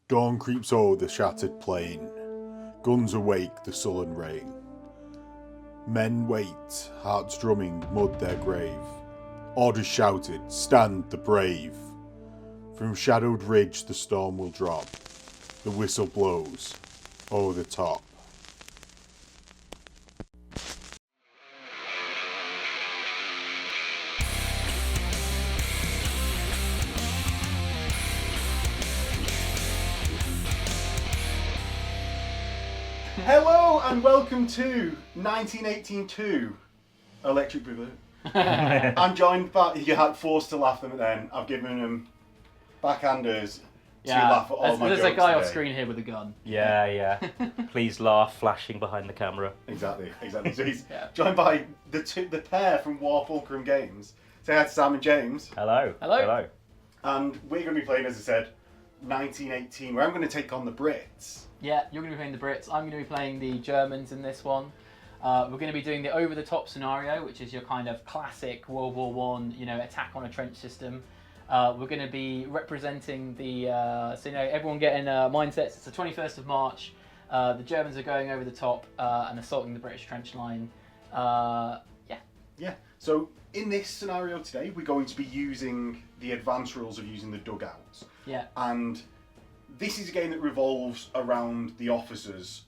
Dawn creeps o'er the shattered plain. Guns awake the sullen rain. Men wait, hearts drumming, mud their grave. Orders shouted, stand the brave. From shadowed ridge the storm will drop. The whistle blows o'er the top. Hello and welcome to 1918-2 Electric Boogaloo. I'm joined by, you had forced to laugh them then. I've given them backhanders to laugh at all my jokes There's a guy today. off screen here with a gun. Yeah. Please laugh, flashing behind the camera. Exactly. So he's joined by the pair from War Fulcrum Games. Say hi to Sam and James. Hello. And we're going to be playing, as I said, 1918, where I'm going to take on the Brits. Yeah, you're going to be playing the Brits. I'm going to be playing the Germans in this one. We're going to be doing the over-the-top scenario, which is your kind of classic World War I, attack on a trench system. We're going to be representing the, everyone getting mindsets. It's the 21st of March. The Germans are going over the top and assaulting the British trench line. Yeah. So in this scenario today, we're going to be using the advanced rules of using the dugouts. Yeah. And this is a game that revolves around the officers,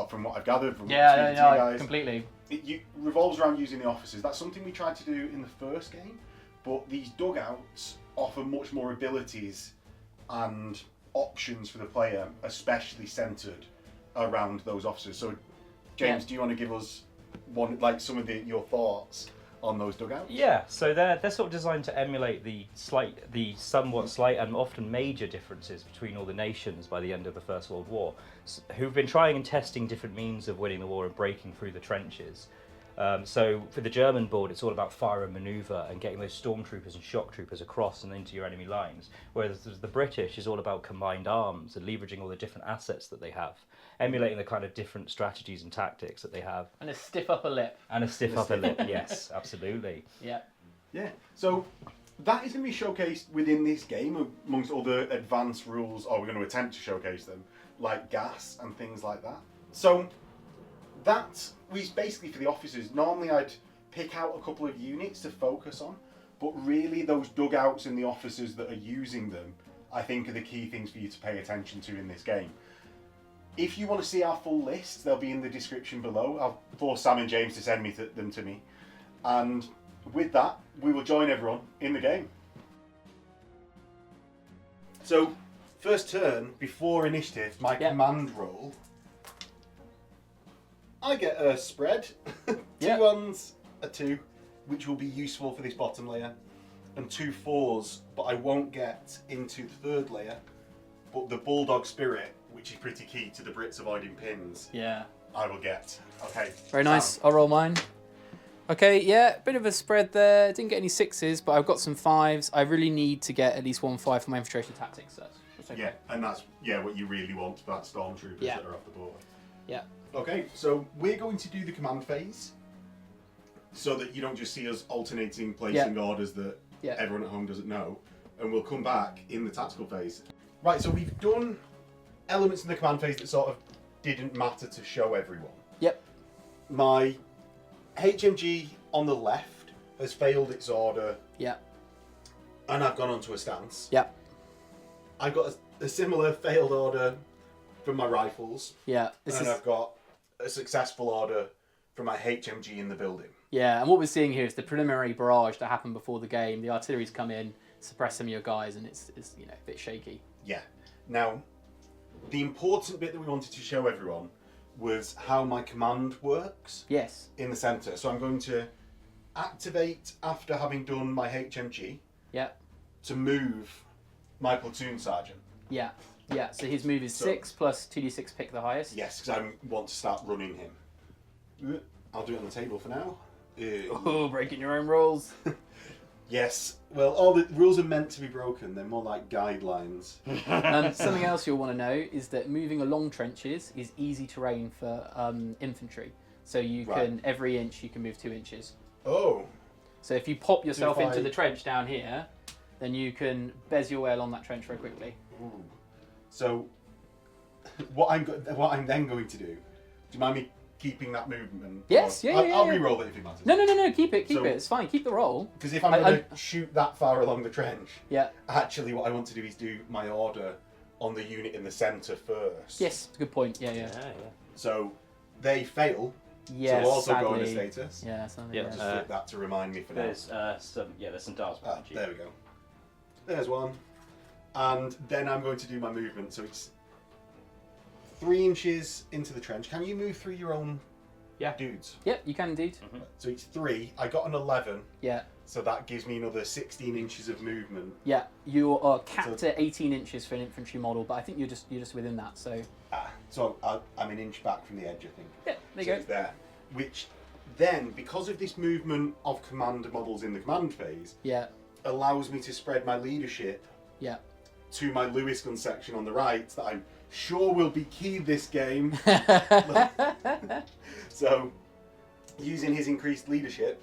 from what I've gathered from speaking to you guys. Completely. It revolves around using the officers. That's something we tried to do in the first game, but these dugouts offer much more abilities and options for the player, especially centered around those officers. So, James, do you want to give us some of your thoughts on those dugouts? Yeah, so they're sort of designed to emulate the somewhat slight and often major differences between all the nations by the end of the First World War, who've been trying and testing different means of winning the war and breaking through the trenches. So for the German board, it's all about fire and manoeuvre and getting those stormtroopers and shock troopers across and into your enemy lines. Whereas the British is all about combined arms and leveraging all the different assets that they have, emulating the kind of different strategies and tactics that they have. And a stiff upper lip. Yes, absolutely. Yeah. So that is going to be showcased within this game amongst other advanced rules, or we're going to attempt to showcase them, like gas and things like that. So that was basically for the officers. Normally I'd pick out a couple of units to focus on, but really those dugouts and the officers that are using them, I think, are the key things for you to pay attention to in this game. If you want to see our full list, they'll be in the description below. I'll force Sam and James to send them to me. And with that, we will join everyone in the game. So, first turn, before initiative, my command roll, I get a spread, two ones, a 2, which will be useful for this bottom layer, and 2 4s, but I won't get into the third layer. But the Bulldog Spirit, which is pretty key to the Brits avoiding pins, I will get. Okay. Very nice. I'll roll mine. Okay, bit of a spread there. Didn't get any 6s, but I've got some 5s. I really need to get at least 1 5 for my infiltration tactics. So that's okay. Yeah, and that's what you really want for that stormtroopers that are off the board. Yeah. Okay, so we're going to do the command phase, so that you don't just see us alternating placing orders that everyone at home doesn't know, and we'll come back in the tactical phase. Right, so we've done elements in the command phase that sort of didn't matter to show everyone. Yep. My HMG on the left has failed its order. Yeah. And I've gone onto a stance. Yep. I've got a similar failed order from my rifles. Yeah. I've got a successful order from my HMG in the building. Yeah, and what we're seeing here is the preliminary barrage that happened before the game. The artillery's come in, suppress some of your guys, and it's a bit shaky. Yeah. Now, the important bit that we wanted to show everyone was how my command works. Yes. In the centre. So I'm going to activate after having done my HMG. Yeah. To move my platoon sergeant. Yeah. Yeah. So his move is 6 plus 2d6 pick the highest. Yes, because I want to start running him. I'll do it on the table for now. Oh, breaking your own rules. Yes. Well, all the rules are meant to be broken. They're more like guidelines. Something else you'll want to know is that moving along trenches is easy terrain for infantry. So you can, every inch, you can move 2 inches. Oh. So if you pop yourself into the trench down here, then you can bez your way along that trench very quickly. Ooh. So what I'm then going to do. Do you mind me keeping that movement? Yes, Or- yeah. I'll re-roll it if it matters. No, keep it, So- it's fine, keep the roll. Because if I'm going to shoot that far along the trench, Yeah. actually what I want to do is do my order on the unit in the centre first. Yes, it's a good point, yeah. So they fail. Yes, so also go sadly. into status. Yeah, sadly, Yeah, yeah. Just flip that to remind me for now. There's there's some dials behind you. There we go. There's one. And then I'm going to do my movement. So it's 3 inches into the trench. Can you move through your own dudes? Yep, you can indeed. So it's 3. I got an 11. Yeah. So that gives me another 16 inches of movement. Yeah, you are capped at 18 inches for an infantry model, but I think you're just within that. So So I'm an inch back from the edge, I think. yeah, there you So go. it's there. Which then, because of this movement of command models in the command phase, Yeah, allows me to spread my leadership yeah. to my Lewis gun section on the right that I'm sure will be key this game. So, using his increased leadership,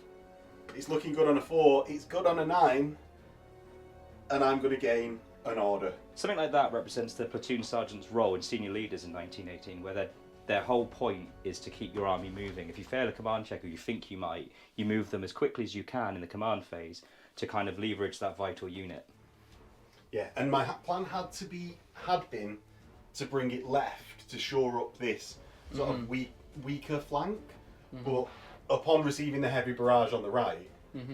it's looking good on a 4, it's good on a 9, and I'm going to gain an order. Something like that represents the platoon sergeant's role in senior leaders in 1918, where their whole point is to keep your army moving. If you fail a command check or you think you might, you move them as quickly as you can in the command phase to kind of leverage that vital unit. Yeah, and my plan had been to bring it left to shore up this sort of weaker flank, but upon receiving the heavy barrage on the right,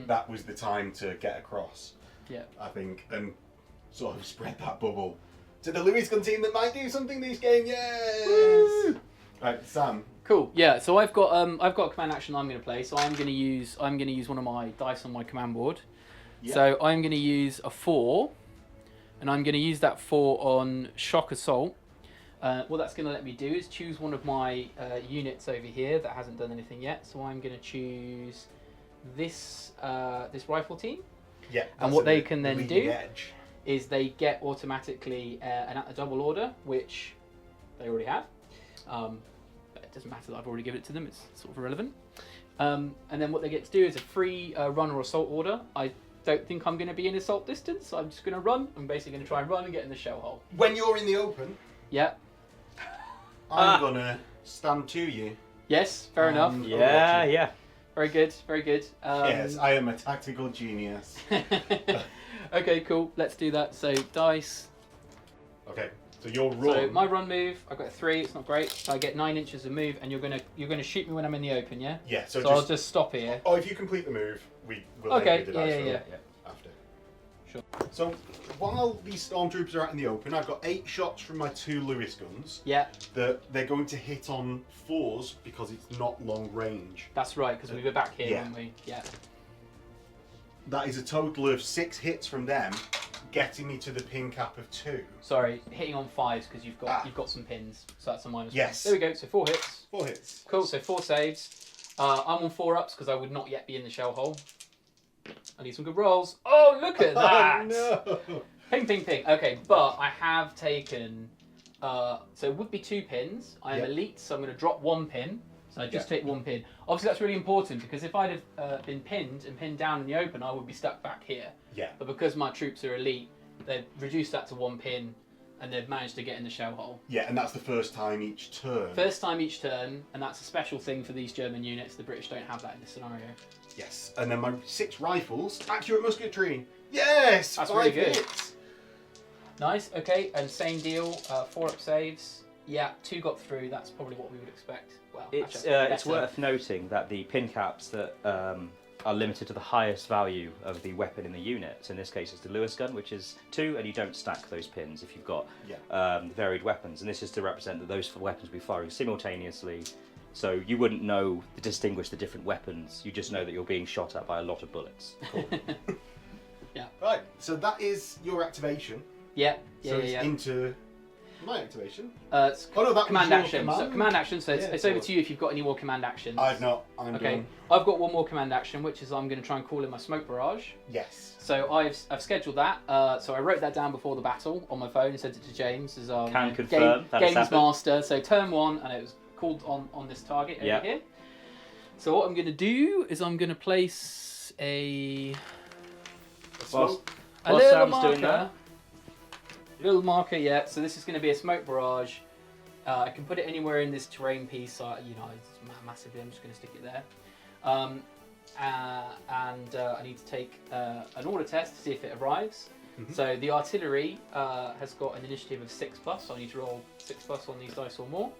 that was the time to get across. Yeah. I think, and sort of spread that bubble to the Lewis gun team that might do something this game. Yes. Woo! Right, Sam. Cool. Yeah. So I've got a command action I'm going to play. So I'm going to use one of my dice on my command board. Yeah. So I'm going to use a 4, and I'm going to use that 4 on shock assault. What that's going to let me do is choose one of my units over here that hasn't done anything yet. So I'm going to choose this rifle team. Yeah. And what they can then leading do edge. is they get automatically an at the double order, which they already have. But it doesn't matter that I've already given it to them, it's sort of irrelevant. And then what they get to do is a free run or assault order. I don't think I'm going to be in assault distance, so I'm just going to run. I'm basically going to try and run and get in the shell hole. When you're in the open, Yeah. I'm gonna stand to you. Yes, fair enough. Yeah. Very good, very good. Yes, I am a tactical genius. Okay, cool. Let's do that. So dice. Okay, so your run. So my run move, I've got a 3. It's not great. So I get 9 inches of move, and you're gonna shoot me when I'm in the open, yeah? Yeah. So I'll just stop here. Oh, if you complete the move, we'll Okay, do the dice roll yeah. after. Sure. So while these stormtroopers are out in the open, I've got 8 shots from my 2 Lewis guns. Yeah, That they're going to hit on 4s because it's not long range. that's right. Because we were back here, Yeah. weren't we? Yeah. That is a total of 6 hits from them, getting me to the pin cap of 2. Sorry, hitting on 5s because you've Ah. got some pins, so that's a -1. Yes. There we go. So 4 hits. 4 hits. Cool. So 4 saves. I'm on 4 ups because I would not yet be in the shell hole. I need some good rolls. Oh, look at that! Oh, no. Ping, ping, ping. Okay, but I have taken. So it would be 2 pins. I am Yep. elite, so I'm going to drop 1 pin. So I just Yeah. take 1 pin. Obviously, that's really important because if I'd have been pinned and pinned down in the open, I would be stuck back here. Yeah. But because my troops are elite, they've reduced that to 1 pin, and they've managed to get in the shell hole. Yeah, and that's the first time each turn. First time each turn, and that's a special thing for these German units. The British don't have that in this scenario. Yes, and then my 6 rifles, accurate musketry. Yes, That's 5 really good. hits. Nice, okay, and same deal, 4 up saves. Yeah, 2 got through, that's probably what we would expect. Well, It's actually, it's better. worth noting that the pin caps that are limited to the highest value of the weapon in the unit. So in this case, it's the Lewis gun, which is 2, and you don't stack those pins if you've got varied weapons. And this is to represent that those weapons will be firing simultaneously. So you wouldn't know to distinguish the different weapons. You just know that you're being shot at by a lot of bullets. Cool. Yeah. Right, so that is your activation. Yeah, So it's yeah. into my activation. It's Oh no, that command was your action. command. So command action, so it's, Yeah, it's over cool. to you if you've got any more command actions. I've not. I'm Okay, done. I've got 1 more command action, which is I'm going to try and call in my smoke barrage. Yes. So I've scheduled that. So I wrote that down before the battle on my phone and sent it to James as our Can confirm that has games happened. master. So turn 1, and it was called on this target over Yeah. here. So what I'm going to do is I'm going to place a Whilst little Sam's marker. doing that. Little marker, yeah. So this is going to be a smoke barrage I can put it anywhere in this terrain piece. You know, it's massively. I'm just going to stick it there. I need to take an order test to see if it arrives. So the artillery has got an initiative of 6+, so I need to roll 6+ on these dice or more.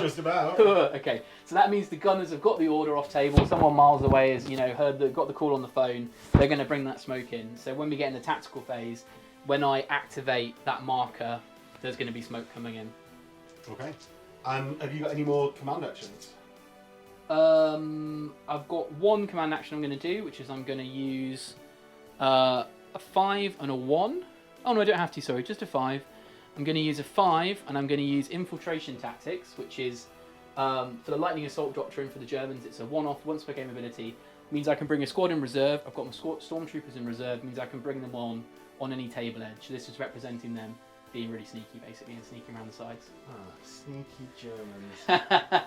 Just about. Okay, so that means the gunners have got the order off table. Someone miles away has, got the call on the phone. They're going to bring that smoke in. So when we get in the tactical phase, when I activate that marker, there's going to be smoke coming in. Okay. And have you got any more command actions? I've got one command action I'm going to do, which is I'm going to use a 5 and a 1. Oh no, I don't have to. Sorry, just a 5. I'm going to use a 5, and I'm going to use infiltration tactics, which is for the lightning assault doctrine for the Germans. It's a one-off, once per game ability. Means I can bring a squad in reserve. I've got my stormtroopers in reserve. Means I can bring them on any table edge. This is representing them being really sneaky, basically, and sneaking around the sides. Sneaky Germans.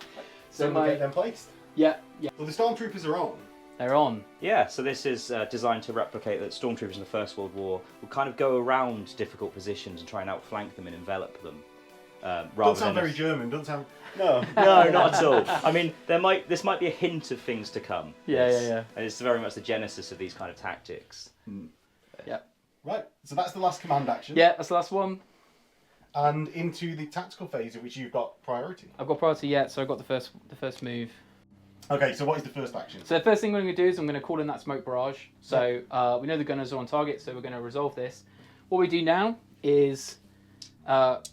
So we'll get them placed. Yeah. Well, the stormtroopers are on. They're on. Yeah, so this is designed to replicate that stormtroopers in the First World War would kind of go around difficult positions and try and outflank them and envelop them. Don't sound very German. Don't sound. No. No, not at all. I mean, this might be a hint of things to come. Yeah. And it's very much the genesis of these kind of tactics. Yeah. Right. So that's the last command action. Yeah, that's the last one. And into the tactical phase, of which you've got priority. I've got priority yet, so I've got the first move. Okay, so what is the first action? So the first thing we're going to do is I'm going to call in that smoke barrage. So we know the gunners are on target, so we're going to resolve this. What we do now is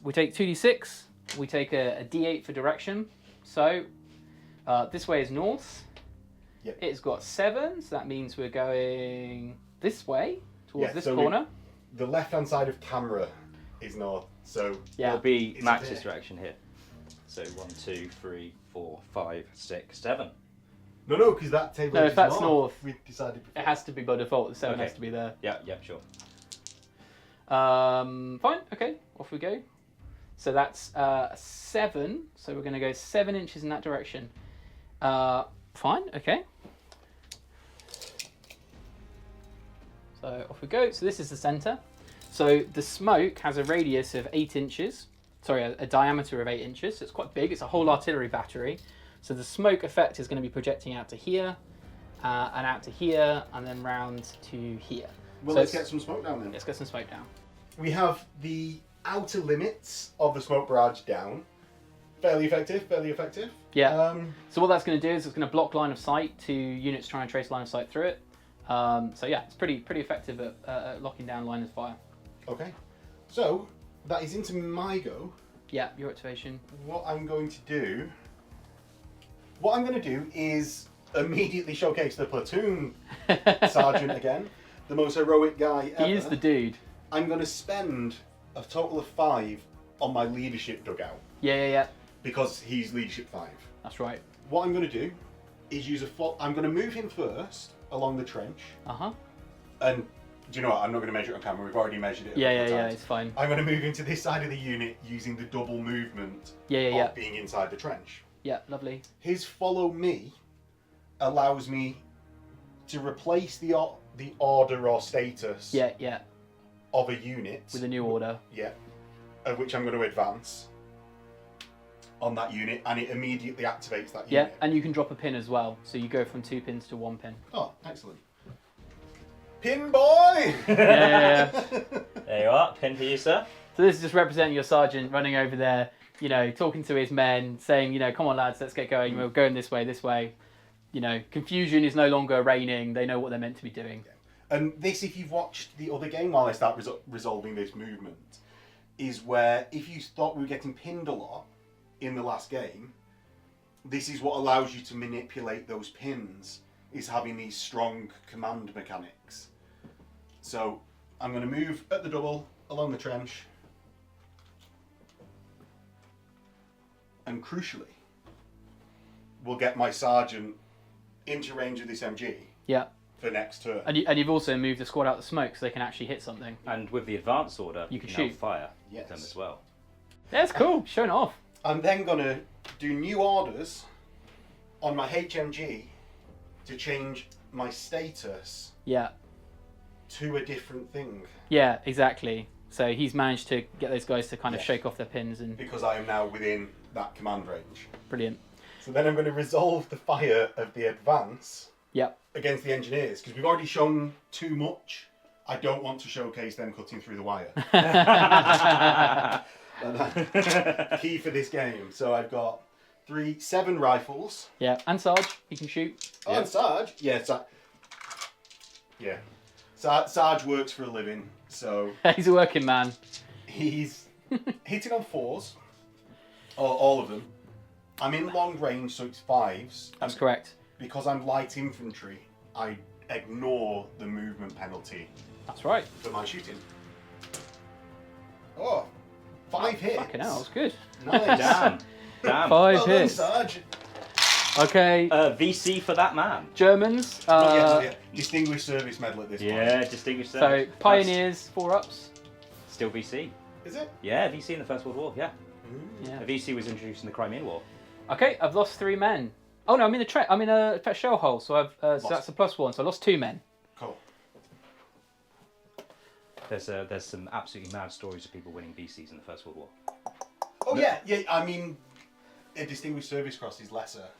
we take 2d6, we take a d8 for direction. So this way is north. Yep. It's got 7, so that means we're going this way, towards this so corner. The left-hand side of camera is north, so... It'll be It's Max's there. direction here. So 1, 2, 3, 4, 5, 6, 7. No, because that table No, is if that's north, we decided before. it has to be by default. The 7 Okay. has to be there. Yeah, sure. Fine, okay, off we go. So that's 7, so we're going to go 7 inches in that direction. Fine, okay. So off we go. So this is the centre. So the smoke has a radius of 8 inches. Sorry, a diameter of 8 inches. So it's quite big. It's a whole artillery battery. So the smoke effect is going to be projecting out to here, and out to here, and then round to here. Well, So let's it's- get some smoke down then. Let's get some smoke down. We have the outer limits of the smoke barrage down. Fairly effective. Yeah. So what that's going to do is it's going to block line of sight to units trying to trace line of sight through it. So yeah, it's pretty effective at locking down line of fire. Okay. So, that is into my go. Yeah, your activation. What I'm going to do is immediately showcase the platoon sergeant again. The most heroic guy ever. He is the dude. I'm going to spend a total of 5 on my leadership dugout. Yeah. Because he's leadership 5. That's right. What I'm going to do is I'm going to move him first along the trench. And do you know what? I'm not going to measure it on camera. We've already measured it. Yeah, it's fine. I'm going to move into this side of the unit using the double movement Yeah. of being inside the trench. Yeah, lovely. His follow me allows me to replace the order or status Yeah. of a unit. With a new order. Yeah. Of which I'm going to advance on that unit, and it immediately activates that Yeah, unit. and you can drop a pin as well. So you go from 2 pins to 1 pin. Oh, excellent. Pin boy! Yeah. There you are, pin for you, sir. So this is just representing your sergeant running over there, talking to his men, saying, come on lads, let's get going. We're going this way. Confusion is no longer reigning. They know what they're meant to be doing. And this, if you've watched the other game while I start resolving this movement, is where if you thought we were getting pinned a lot in the last game, this is what allows you to manipulate those pins, is having these strong command mechanics. So I'm going to move at the double along the trench, and crucially, we'll get my sergeant into range of this MG. Yeah. For next turn. And you've also moved the squad out the smoke so they can actually hit something. And with the advance order, You can now shoot. fire Yes. them as well. That's cool. Showing it off. I'm then going to do new orders on my HMG to change my status Yeah. to a different thing. Yeah, exactly. So he's managed to get those guys to kind of Yeah. shake off their pins and Because I am now within that command range. brilliant. So then I'm going to resolve the fire of the advance Yep. against the engineers, because we've already shown too much. I don't want to showcase them cutting through the wire. Key for this game. So I've got 7 rifles. Yeah, and Sarge, he can shoot. Oh, and Sarge? Yeah, yeah. Sarge works for a living, so He's a working man. he's hitting on 4s. All of them. I'm in long range, so it's 5s. That's correct. Because I'm light infantry, I ignore the movement penalty That's right. for my shooting. Oh, 5 hits. Fucking hell, that's good. Nice. Damn. Damn. 5 Well done, hits. Sarge. Okay, VC for that man. Germans. Not yet, not yet. Distinguished Service Medal at this point. Yeah, distinguished So service. pioneers, 4 ups. That's still VC. Is it? Yeah, VC in the First World War. Yeah, Yeah. VC was introduced in the Crimean War. Okay, I've lost 3 men. Oh no, I'm in a shell hole, so I've so that's a +1. So I lost 2 men. Cool. There's some absolutely mad stories of people winning VCs in the First World War. Oh yeah. I mean, a Distinguished Service Cross is lesser than a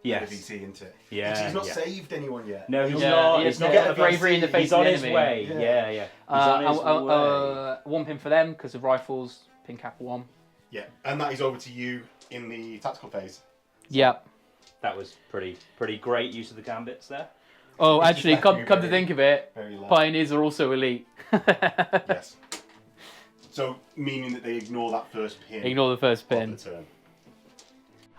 Yes. VC, isn't it? Yeah, He's not yeah. saved anyone yet. No, he's Yeah, not. he He's has not the getting bravery in the face He's of on the his enemy. way. Yeah. Yeah, yeah. He's on his way. 1 pin for them because of rifles. Pin cap 1. Yeah, and that is over to you in the tactical phase. Yeah. That was pretty great use of the gambits there. Oh, This is actually, definitely come to very- think of it, Very low. pioneers are also elite. Yes. So, meaning that they ignore that first pin. Ignore the first of pin. the turn.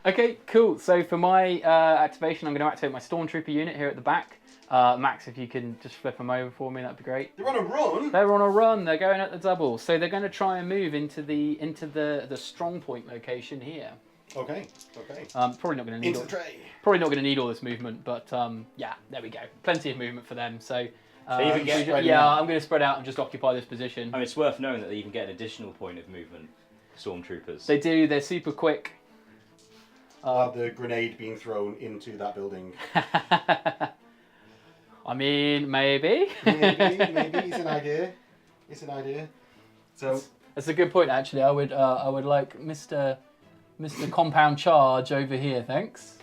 Okay, cool. So for my activation, I'm going to activate my Stormtrooper unit here at the back. Max, if you can just flip them over for me, that'd be great. They're on a run. They're on a run. They're going at the double. So they're going to try and move into the strong point location here. Okay. Probably not going to need Into the tray. probably not going to need all this movement, but yeah, there we go. Plenty of movement for them. So even get spread yeah, out. I'm going to spread out and just occupy this position. I mean, it's worth knowing that they even get an additional point of movement. Stormtroopers. They do. They're super quick. The grenade being thrown into that building. I mean, maybe. Maybe it's an idea. It's an idea. So That's a good point, actually. I would like Mr. Compound Charge over here, thanks.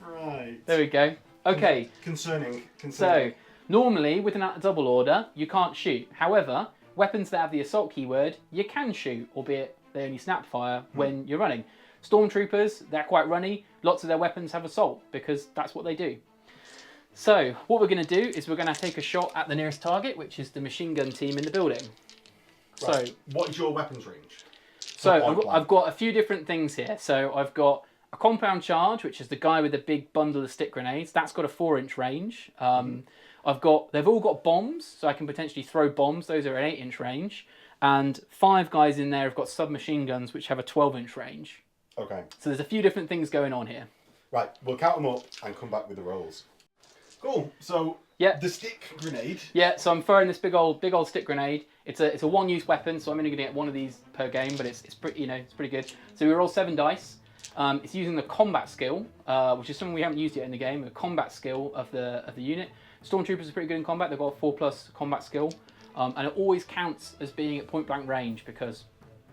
right. There we go. Okay, Concerning. so normally with a double order, you can't shoot. However, weapons that have the assault keyword, you can shoot, albeit they only snap fire when you're running. Stormtroopers, they're quite runny. Lots of their weapons have assault because that's what they do. So what we're going to do is we're going to take a shot at the nearest target, which is the machine gun team in the building. Right. So what is your weapons range? So I've got a few different things here. So I've got a compound charge, which is the guy with the big bundle of stick grenades. That's got a 4-inch range. They've all got bombs, so I can potentially throw bombs. Those are an 8-inch range. And 5 guys in there have got submachine guns, which have a 12-inch range. Okay. So there's a few different things going on here. Right. We'll count them up and come back with the rolls. Cool. So Yeah. the stick grenade. Yeah, so I'm throwing this big old stick grenade. It's a one-use weapon, so I'm only going to get one of these per game, but it's pretty it's pretty good. So we roll 7 dice. It's using the combat skill, which is something we haven't used yet in the game. The combat skill of the unit. Stormtroopers are pretty good in combat. They've got a 4+ combat skill, and it always counts as being at point-blank range because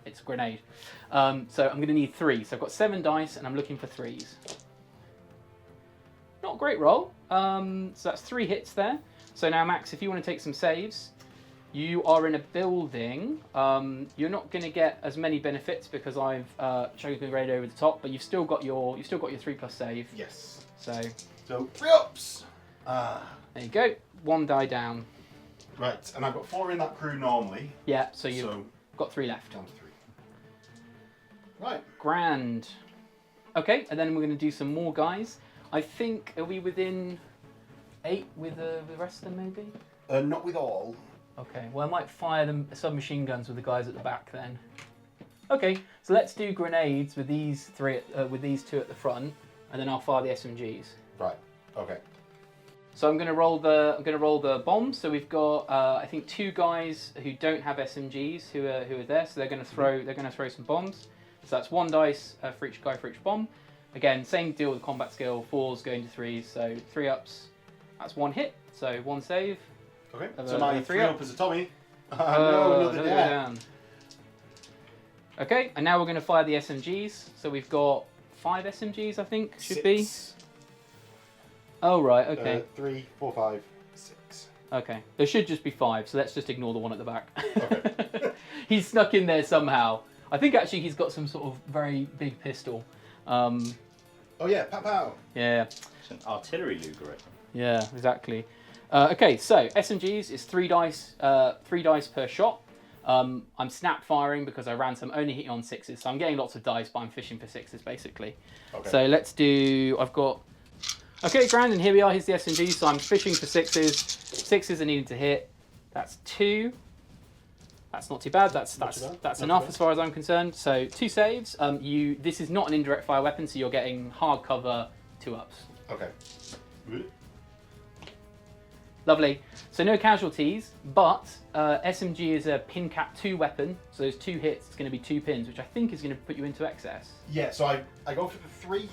it's a grenade. So I'm going to need 3. So I've got 7 dice, and I'm looking for 3s. Not a great roll. So that's 3 hits there. So now, Max, if you want to take some saves, you are in a building. You're not going to get as many benefits because I've chugged a grenade over the top, but you've still got your 3+ save. Yes. So So 3 ups. there you go. 1 die down. Right. And I've got 4 in that crew normally. Yeah. So you've So got 3 left. down to 3. Right. Grand. Okay, and then we're going to do some more guys. I think, are we within 8 with the rest of them maybe? Not with all. Okay, well I might fire them submachine guns with the guys at the back then. Okay, so let's do grenades with these 2 at the front, and then I'll fire the SMGs. Right. Okay. So I'm going to roll the bombs. So we've got I think 2 guys who don't have SMGs who are there. So they're going to throw some bombs. So that's 1 dice for each guy for each bomb. Again, same deal with combat skill. 4s going to 3s. So 3 ups. That's 1 hit. So 1 save. Okay. Of So a my 3 3 up is a Tommy. No, another another death. down. Okay, and now we're going to fire the SMGs. So we've got 5 SMGs, I think, should be. Oh, right, okay. 3, 4, 5, 6. Okay, there should just be 5, so let's just ignore the one at the back. Okay. He's snuck in there somehow. I think actually he's got some sort of very big pistol. Oh yeah, pow pow. Yeah, It's an artillery Luger. yeah, exactly. Okay, so SMGs is 3 dice, 3 dice per shot. I'm snap firing because I ran some only hitting on 6s, so I'm getting lots of dice, but I'm fishing for 6s basically. Okay. So let's do. I've got. Okay, grand, and here we are. Here's the SMG. So I'm fishing for 6s. 6s are needed to hit. That's 2. That's not too bad. That's enough as far as I'm concerned. So 2 saves. This is not an indirect fire weapon, so you're getting hard cover 2-ups. Okay. Lovely. So no casualties, but SMG is a pin cap 2 weapon. So those 2 hits, it's going to be 2 pins, which I think is going to put you into excess. Yeah, so I go for the 3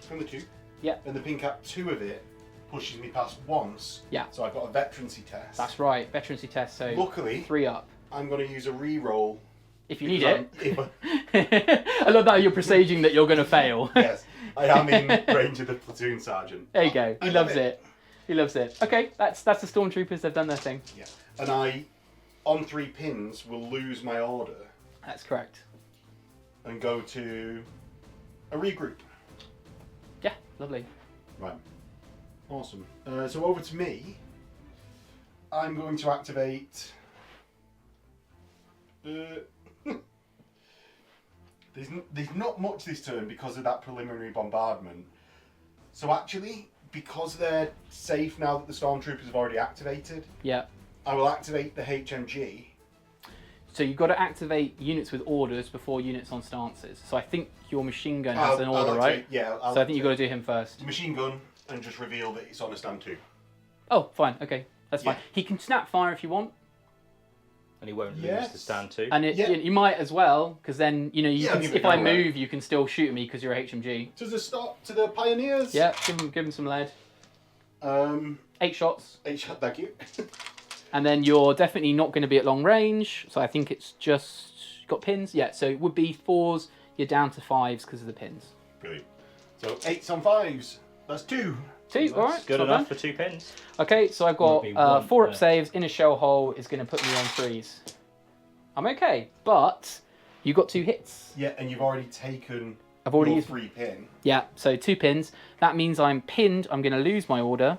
from the 2. Yeah. And the pin cap 2 of it pushes me past once. Yeah. So I've got a veterancy test. That's right, veterancy test. So luckily 3 up. I'm going to use a re-roll. If you need it. If I love that you're presaging that you're going to fail. yes, I am in range of the platoon sergeant. There you go. He I loves love it. He loves it. Okay, that's the stormtroopers. They've done their thing. Yeah. And I, on 3 pins, will lose my order That's correct. and go to a regroup. Yeah, lovely. Right. Awesome. So over to me. I'm going to activate. There's not much this turn because of that preliminary bombardment. So actually, because they're safe now that the stormtroopers have already activated, Yeah. I will activate the HMG. So you've got to activate units with orders before units on stances. So I think your machine gun has an order, right? Yeah. So I think you've got to do him first. Machine gun and just reveal that it's on a stand 2. Oh, fine. Okay, that's fine. Yeah. He can snap fire if you want, And he won't lose Yes. the stand 2. and you might as well, because then you Yeah, can, give it if a I go, move, you can still shoot me because you're a HMG. To the stop to the pioneers. Yeah, give him some lead. 8 shots. 8 shot. Thank you. And then you're definitely not going to be at long range. So I think it's just got pins. Yeah, so it would be 4s. You're down to 5s because of the pins. Brilliant. So 8s on 5s. That's 2. 2, all right. Good not enough bad. for 2 pins. Okay, so I've got Would be 1, 4 up yeah. saves in a shell hole is going to put me on 3s. I'm okay, but you got 2 hits. Yeah, and you've already taken. I've already your used 3 pin. Yeah, so 2 pins. That means I'm pinned. I'm going to lose my order.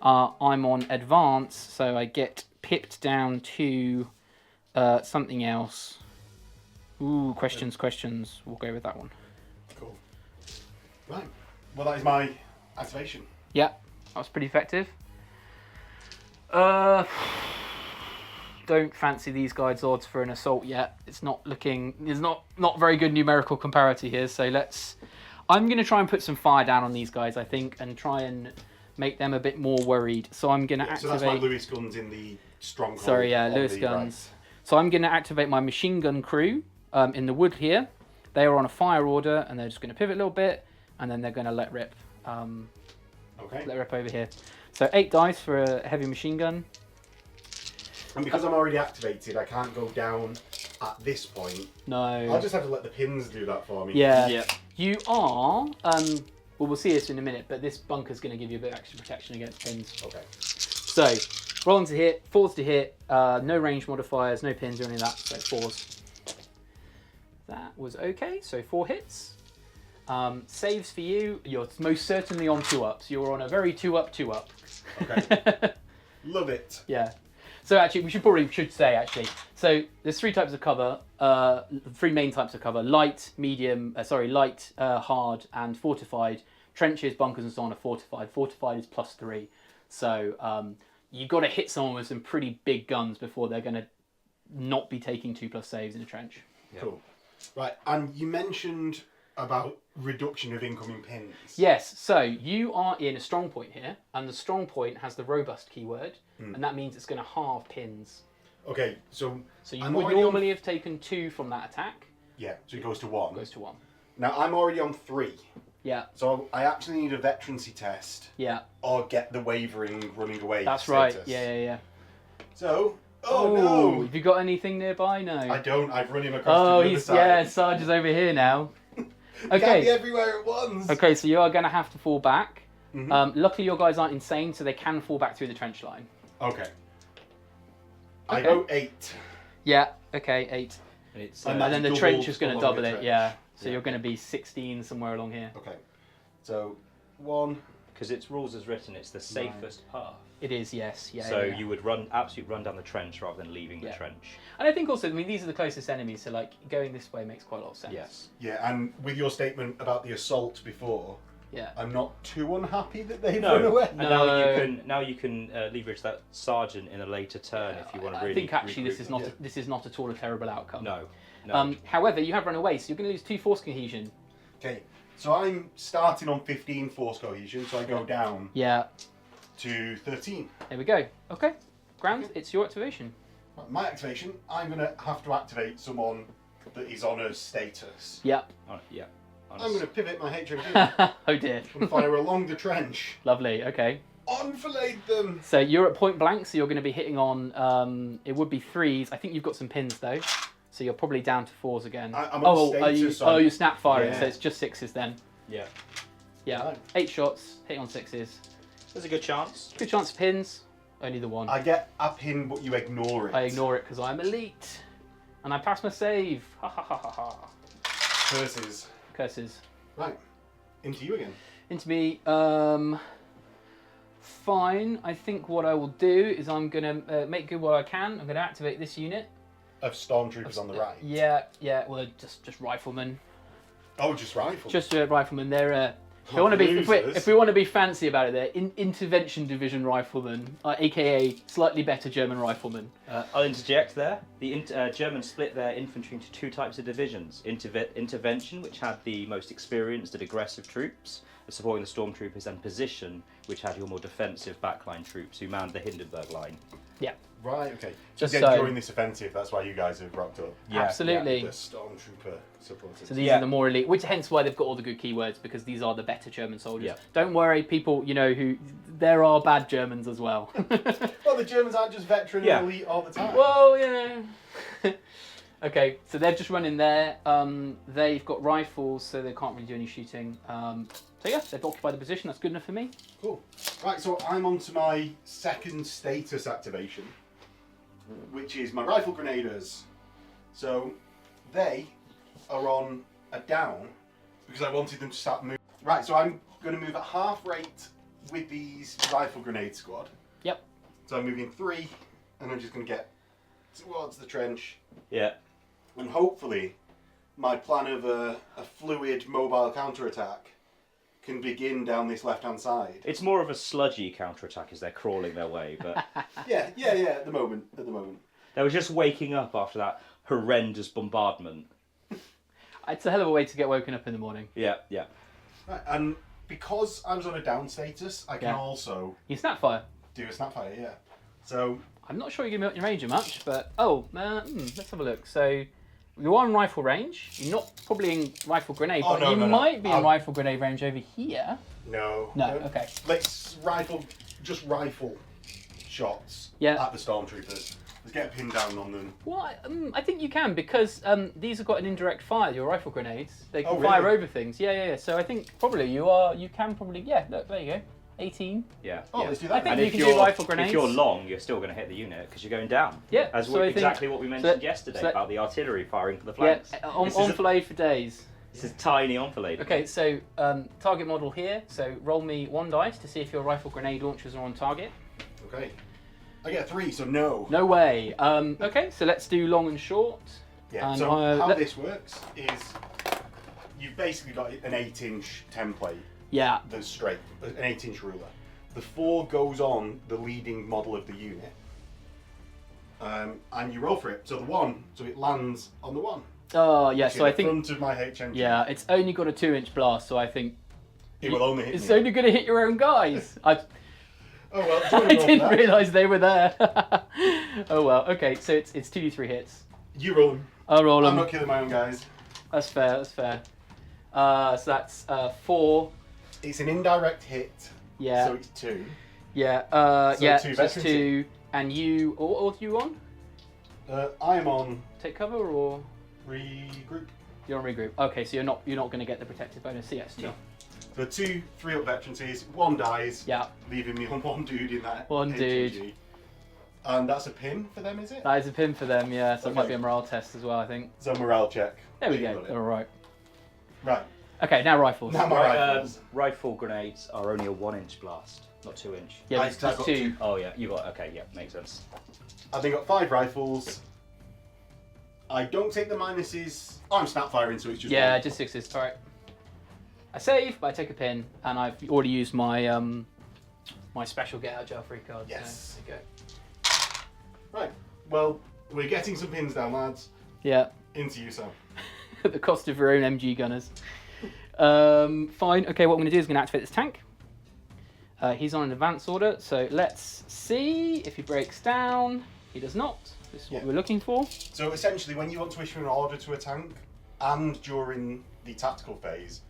I'm on advance, so I get pipped down to something else. Ooh, questions. We'll go with that one. Cool. Right. Well, that is my activation. Yeah, that was pretty effective. Don't fancy these guys' odds for an assault yet. It's not looking. There's not very good numerical comparator here. So I'm going to try and put some fire down on these guys, I think, and try and make them a bit more worried. So I'm going to So activate. that's my Lewis guns in the stronghold. Sorry, yeah, on Lewis the guns. So I'm going to activate my machine gun crew in the wood here. They are on a fire order, and they're just going to pivot a little bit, and then they're going to let rip. Okay. Let rip over here. So 8 dice for a heavy machine gun. And because I'm already activated, I can't go down at this point. No. I'll just have to let the pins do that for me. Yeah. Yeah. You are. Well, we'll see this in a minute, but this bunker's going to give you a bit of extra protection against pins. Okay. So, rolling to hit, 4s to hit, no range modifiers, no pins or any of that, so 4s. That was okay, so 4 hits. Saves for you, you're most certainly on 2-ups. You're on a very 2-up, 2-up. Okay. Love it. Yeah. So actually, we should say actually. So there's 3 types of cover, 3 main types of cover: light, medium, light, hard, and fortified. Trenches, bunkers, and so on are fortified. Fortified is +3. So you've got to hit someone with some pretty big guns before they're going to not be taking 2+ saves in a trench. Cool. Right, and you mentioned about reduction of incoming pins. Yes, so you are in a strong point here, and the strong point has the robust keyword, and that means it's going to halve pins. Okay, so you I'm would already normally have taken 2 from that attack. Yeah, so it goes to 1. Goes to 1. Now I'm already on 3, Yeah, so I actually need a veterancy test yeah. or get the wavering running away. That's right. status. Yeah. So Oh, no! Have you got anything nearby? No. I don't. I've run him across Oh, to the other side. yeah, Sarge is over here now. Can't be Okay. everywhere at once. Okay, so you are going to have to fall back. Mhm. Luckily, your guys aren't insane, so they can fall back through the trench line. Okay. I Okay. go 8. Yeah. Okay, 8. And it's And And that's then the double trench is going to along double the it. trench. Yeah. So Yeah. you're going to be 16 somewhere along here. Okay. So 1. because its rules as written, it's the safest path. It is, yes. Yeah. So yeah. you would absolutely run down the trench rather than leaving the Yeah. trench. And I think also, I mean, these are the closest enemies, so like going this way makes quite a lot of sense. Yes. Yeah, and with your statement about the assault before, Yeah. I'm not too unhappy that they've No. run away. And No. now you can leverage that sergeant in a later turn if you want to really. I think actually this regroup is them. not this is not at all a terrible outcome. No. No. However, you have run away, so you're going to lose 2 force cohesion. Okay, so I'm starting on 15 force cohesion, so I go down Yeah. to 13. There we go. Okay. Ground, it's your activation. My activation, I'm going to have to activate someone that is on a status. Yep. Yeah. I'm going to pivot my HMG Oh dear. and fire along the trench. Lovely. Okay. Enfilade them! So you're at point blank, so you're going to be hitting on. It would be 3s. I think you've got some pins though, so you're probably down to 4s again. I'm on status, so you snap firing, Yeah. so it's just 6s then. Yeah. Yeah. Right. 8 shots, hitting on 6s. There's a good chance. Good chance of pins. Only the 1. I get a pin, but you ignore it. I ignore it because I'm elite, and I pass my save. Ha ha ha ha ha. Curses. Curses. Right, into you again. Into me. Fine. I think what I will do is I'm gonna make good what I can. I'm gonna activate this unit. Of stormtroopers on the right. Yeah, yeah. Well, they're just riflemen. Oh, just rifle. Just riflemen. They're. If, Oh, if we want to be fancy about it, they're intervention division riflemen, aka slightly better German riflemen. I'll interject there. The Germans split their infantry into 2 types of divisions. Intervention, which had the most experienced and aggressive troops, supporting the stormtroopers, and position, which had your more defensive backline troops who manned the Hindenburg line. Yeah. Right, okay. Just Again, so- during this offensive, that's why you guys have rocked up. Yeah, Absolutely. The stormtrooper supporters. So these Yeah. are the more elite, which hence why they've got all the good keywords, because these are the better German soldiers. Yeah. Don't worry, people. You know who there are bad Germans as well. Well, the Germans aren't just veteran Yeah. and elite all the time. Well, you know. Okay, so they're just running there. They've got rifles, so they can't really do any shooting. So yeah, they've occupied the position. That's good enough for me. Cool. Right, so I'm on to my second status activation, which is my rifle grenadiers. So they are on a down because I wanted them to start moving. Right, so I'm going to move at half rate with these rifle grenade squad. Yep. So I'm moving 3, and I'm just going to get towards the trench. Yeah. And hopefully my plan of a fluid mobile counterattack can begin down this left-hand side. It's more of a sludgy counterattack as they're crawling their way, but Yeah, at the moment. they were just waking up after that horrendous bombardment. It's a hell of a way to get woken up in the morning. Yeah, yeah. Right, and because I was on a down status, I can Yeah. also You snapfire. do a snapfire, yeah. So, I'm not sure you're going to be your ranger much, but let's have a look. So you're on rifle range. You're not probably in rifle grenade, Oh, but no, you no, no. might be in I'll- rifle grenade range over here. no. No, okay. Let's rifle shots Yeah. at the stormtroopers. Let's get a pin down on them. Well, I think you can, because these have got an indirect fire. Your rifle grenades, they can Oh, fire really? over things. Yeah. So I think probably you can probably look, there you go, 18. Yeah. Oh, yeah. let's do I that. think then. you can do rifle grenades. If you're long, you're still going to hit the unit because you're going down. Yeah, As so I think- exactly what we mentioned so- yesterday so- about the artillery firing for the Yeah, flanks. on enfilade for days. This is tiny enfilade. Okay, so target model here. So roll me 1 dice to see if your rifle grenade launchers are on target. Okay. I get a 3, so no. No way. Okay, so let's do long and short. Yeah, And, so how let- this works is you've basically got an 8-inch template Yeah. that's straight, an 8-inch ruler. The 4 goes on the leading model of the unit, and you roll for it. So the 1, so it lands on the 1. Oh, yeah. So I the think front of my HMG. yeah, it's only got a 2-inch blast, so I think It will only hit it's me. only going to hit your own guys. Oh well, do you I wanna roll for didn't that? realise they were there. Oh well. Okay, so it's 2d3 hits. You roll them. I'll roll I'm them. not killing my own guys. That's fair. That's fair. So that's 4. It's an indirect hit. Yeah. So it's 2. Yeah. So Yeah. 2 So it's veterans 2. And you. What are you on? I am on Take cover or regroup. you're on regroup? Okay, so you're not going to get the protective bonus. So yes, 2. No. So 2 3-up veterancies, 1 dies, Yeah, leaving me on 1 dude in that. One dude. HMG. And that's a pin for them, is it? that is a pin for them. Yeah, so it might Okay. be a morale test as well. I think. So morale check. There we You go. got it. All right. Right. Okay, now rifles. Now my rifles. Rifle grenades are only a 1-inch blast, not 2-inch. Yeah, I've there's got 2. 2. Oh yeah, you got okay. Yeah, makes sense. I've then got 5 rifles. I don't take the minuses. Oh, I'm snap firing, so it's just Yeah, 1. just 6s. All right. I save, but I take a pin, and I've already used my my special get out jail free card. Yes. So there you go. Right. Well, we're getting some pins down, lads. Yeah. Into you, Sam. At the cost of your own MG gunners. Fine. Okay, what I'm going to do is going to activate this tank. He's on an advance order, so let's see if he breaks down. He does not. This is what Yeah. we're looking for. So essentially, when you want to issue an order to a tank, and during the tactical phase,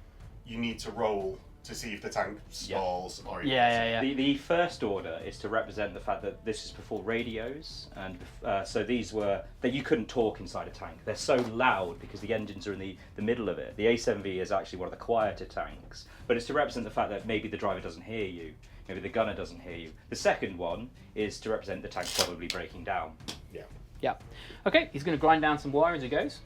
you need to roll to see if the tank stalls or Yeah. The first order is to represent the fact that this is before radios, and so these were that you couldn't talk inside a tank. They're so loud because the engines are in the middle of it. The A7V is actually one of the quieter tanks, but it's to represent the fact that maybe the driver doesn't hear you, maybe the gunner doesn't hear you. The second one is to represent the tank probably breaking down. Yeah. Okay, he's going to grind down some wire as he goes.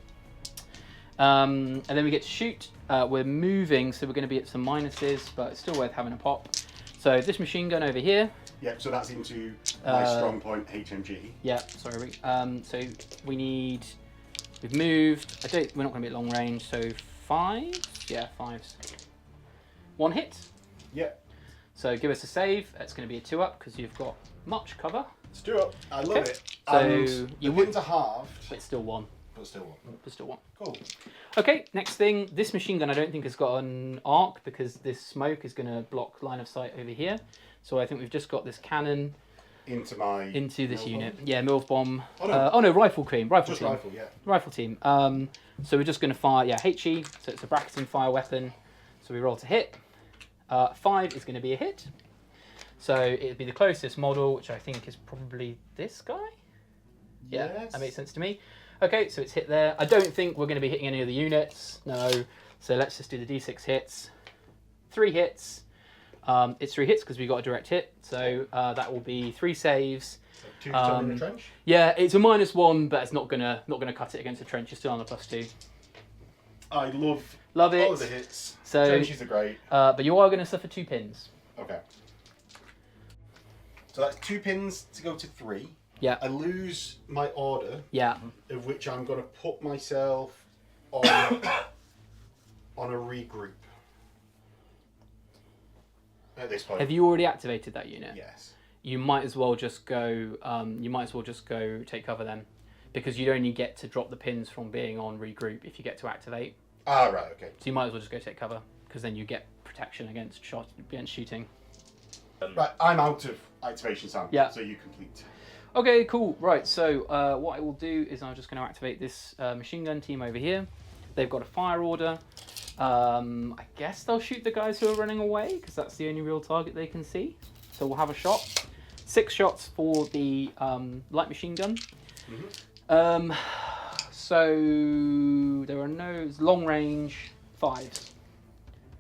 And then we get to shoot. We're moving, so we're going to be at some minuses, but it's still worth having a pop. So this machine gun over here. Yeah, so that's into my strong point HMG. Yeah, sorry. So we've moved. We're not going to be at long range, so 5. Yeah, 5s. 1 hit. Yeah. So give us a save. It's going to be a 2-up because you've got much cover. Let's do it. I love Okay. it. So And you the would, pins are halved, but it's still 1. but still 1. But still 1. Cool. Okay, next thing. This machine gun I don't think has got an arc because this smoke is going to block line of sight over here. So I think we've just got this cannon Into this this unit. Yeah, MILF bomb. Oh, no. Rifle team. Just team. rifle, yeah. Rifle team. So we're just going to fire, HE, so it's a bracketing fire weapon. So we roll to hit. 5 is going to be a hit. So it'd be the closest model, which I think is probably this guy. Yeah, Yes. that makes sense to me. Okay, so it's hit there. I don't think we're going to be hitting any of the units. No. So let's just do the D6 hits. 3 hits. It's 3 hits because we got a direct hit. So that will be 3 saves. So 2 to in the trench. Yeah, it's a -1, but it's not gonna cut it against the trench. You're still on a +2. I love it. all of the hits. So, Trenches are great. but you are going to suffer 2 pins. Okay. So that's 2 pins to go to 3. Yeah. I lose my order, Yeah. of which I'm going to put myself on on a regroup. At this point. Have you already activated that unit? Yes. You might as well just go. Take cover then, because you'd only get to drop the pins from being on regroup if you get to activate. Ah, right. Okay. So you might as well just go take cover, because then you get protection against shooting. Right. I'm out of activation, Sam. Yeah. So you complete. Okay, cool. Right, so what I will do is I'm just going to activate this machine gun team over here. They've got a fire order. I guess they'll shoot the guys who are running away, because that's the only real target they can see. So we'll have a shot. 6 shots for the light machine gun. Mm-hmm. So there are no long range 5s.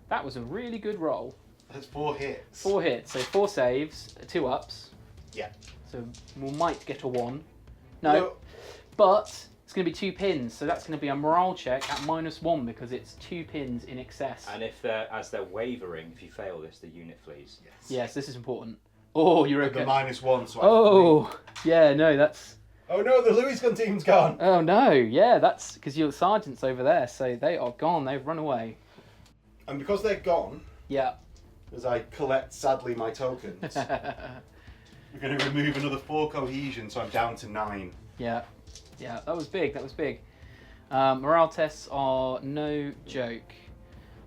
That was a really good roll. That's 4 hits. 4 hits, so 4 saves, 2 ups. Yeah. So we might get a 1. No. But it's going to be 2 pins, so that's going to be a morale check at -1 because it's 2 pins in excess. And if as they're wavering, if you fail this, the unit flees. Yes, this is important. Oh, you're okay. The -1, so Oh, yeah, no, that's... Oh no, the Louis gun team's gone. Oh no, yeah, that's because your sergeant's over there, so they are gone. They've run away. And because they're gone, Yeah. as I collect sadly my tokens, we're going to remove another 4 cohesion, so I'm down to 9. Yeah, yeah, that was big. That was big. Morale tests are no joke.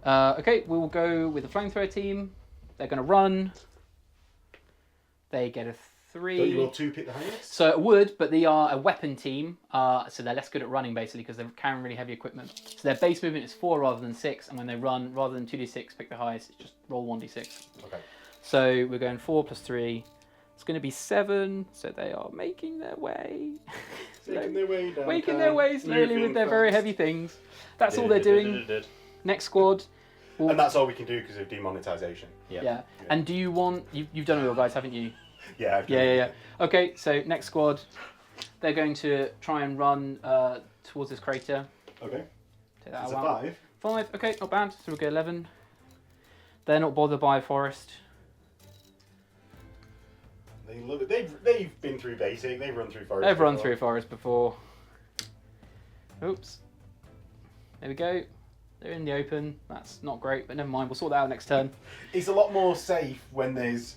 Okay, we will go with the flamethrower team. They're going to run. They get a 3. Don't you all 2 pick the highest? So it would, but they are a weapon team, so they're less good at running basically because they're carrying really heavy equipment. So their base movement is 4 rather than 6, and when they run, rather than 2d6 pick the highest, it's just roll 1d6. Okay. So we're going 4 + 3, It's going to be 7, so they are making their way. Making their way down. Making their way slowly Moving with their very fast. heavy things. That's all they're doing. Next squad. And that's all we can do because of demonetization. Yeah. And do you want... You've done all your guys, haven't you? Yeah. I've done Yeah. it. Okay, so next squad. They're going to try and run towards this crater. Okay. Take that It's a out. 5. 5, okay, not bad. So we'll go 11. They're not bothered by a forest. They love it. They've been through basic. They've run through forest. They've run before. through a forest before. Oops. There we go. They're in the open. That's not great, but never mind. We'll sort that out next turn. It's a lot more safe when there's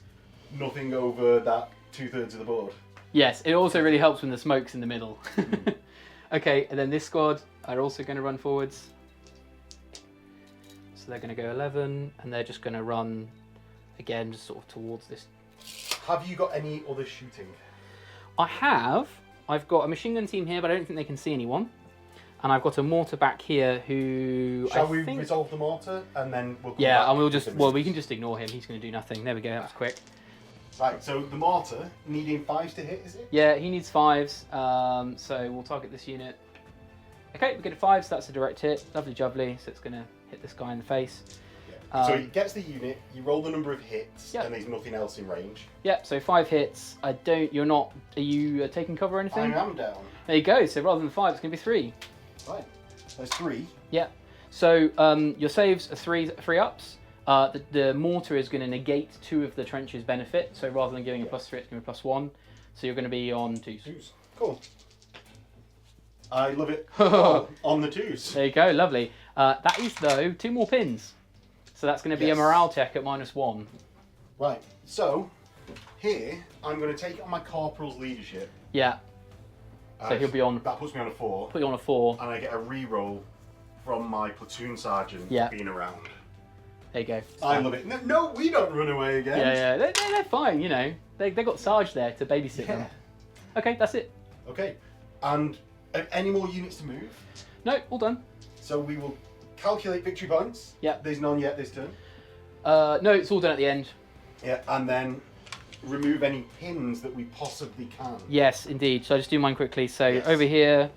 nothing over that 2/3 of the board. Yes, it also really helps when the smoke's in the middle. Okay, and then this squad are also going to run forwards. So they're going to go 11, and they're just going to run again, just sort of towards this. Have you got any other shooting? I have. I've got a machine gun team here, but I don't think they can see anyone. And I've got a mortar back here who Shall I we think... resolve the mortar and then we'll come Yeah, back and we'll with just... the Well, we missiles? can just ignore him. He's going to do nothing. There we go. That was quick. Right, so the mortar needing 5s to hit, is it? Yeah, he needs 5s. So we'll target this unit. Okay, we get a 5, so that's a direct hit. Lovely jubbly. So it's going to hit this guy in the face. Yeah. So he gets the unit, you roll the number of hits, Yeah. and there's nothing else in range. Yep, so 5 hits. You're not... Are you taking cover or anything? I am down. There you go. So rather than 5, it's going to be 3. Right. There's 3. Yeah. So your saves are 3 ups. The mortar is going to negate 2 of the trench's benefit. So rather than giving a +3, it's going to be +1. So you're going to be on 2s. Cool. I love it. Oh, on the 2s. There you go. Lovely. That is, though, 2 more pins. So that's going to be a Yes. morale check at -1. Right. So, here, I'm going to take it on my corporal's leadership. Yeah. So he'll be on... That puts me on a 4. Put you on a 4. And I get a re-roll from my platoon sergeant Yeah. being around. There you go. I love it. No, we don't run away again. Yeah. They're fine, you know. They got Sarge there to babysit them. Okay, that's it. Okay. And any more units to move? No, all done. So we will calculate victory points. Yeah. There's none yet this turn. No, it's all done at the end. Yeah. And then remove any pins that we possibly can. Yes, indeed. So I just do mine quickly. So Yes. over here.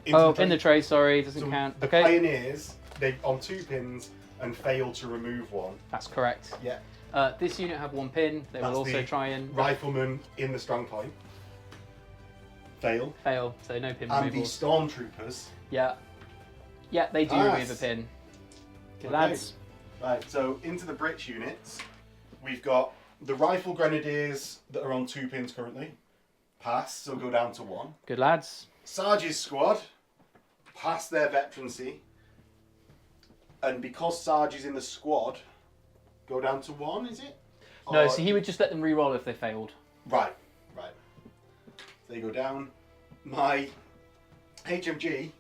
In the tray, sorry, doesn't So count. The Okay. pioneers, they on 2 pins and failed to remove 1. That's correct. Yeah. This unit have 1 pin. They That's will also the try and Rifleman in the strong point. Fail. fail. So no pin And the removals. stormtroopers. Yeah. Yeah, they do Nice. remove a pin. Good Okay. lads. Right, so into the Brits units, we've got the Rifle Grenadiers that are on 2 pins currently. Pass, so go down to 1. Good lads. Sarge's squad, pass their veterancy. And because Sarge is in the squad, go down to 1, is it? No, Or- so he would just let them re-roll if they failed. Right. So they go down. My HMG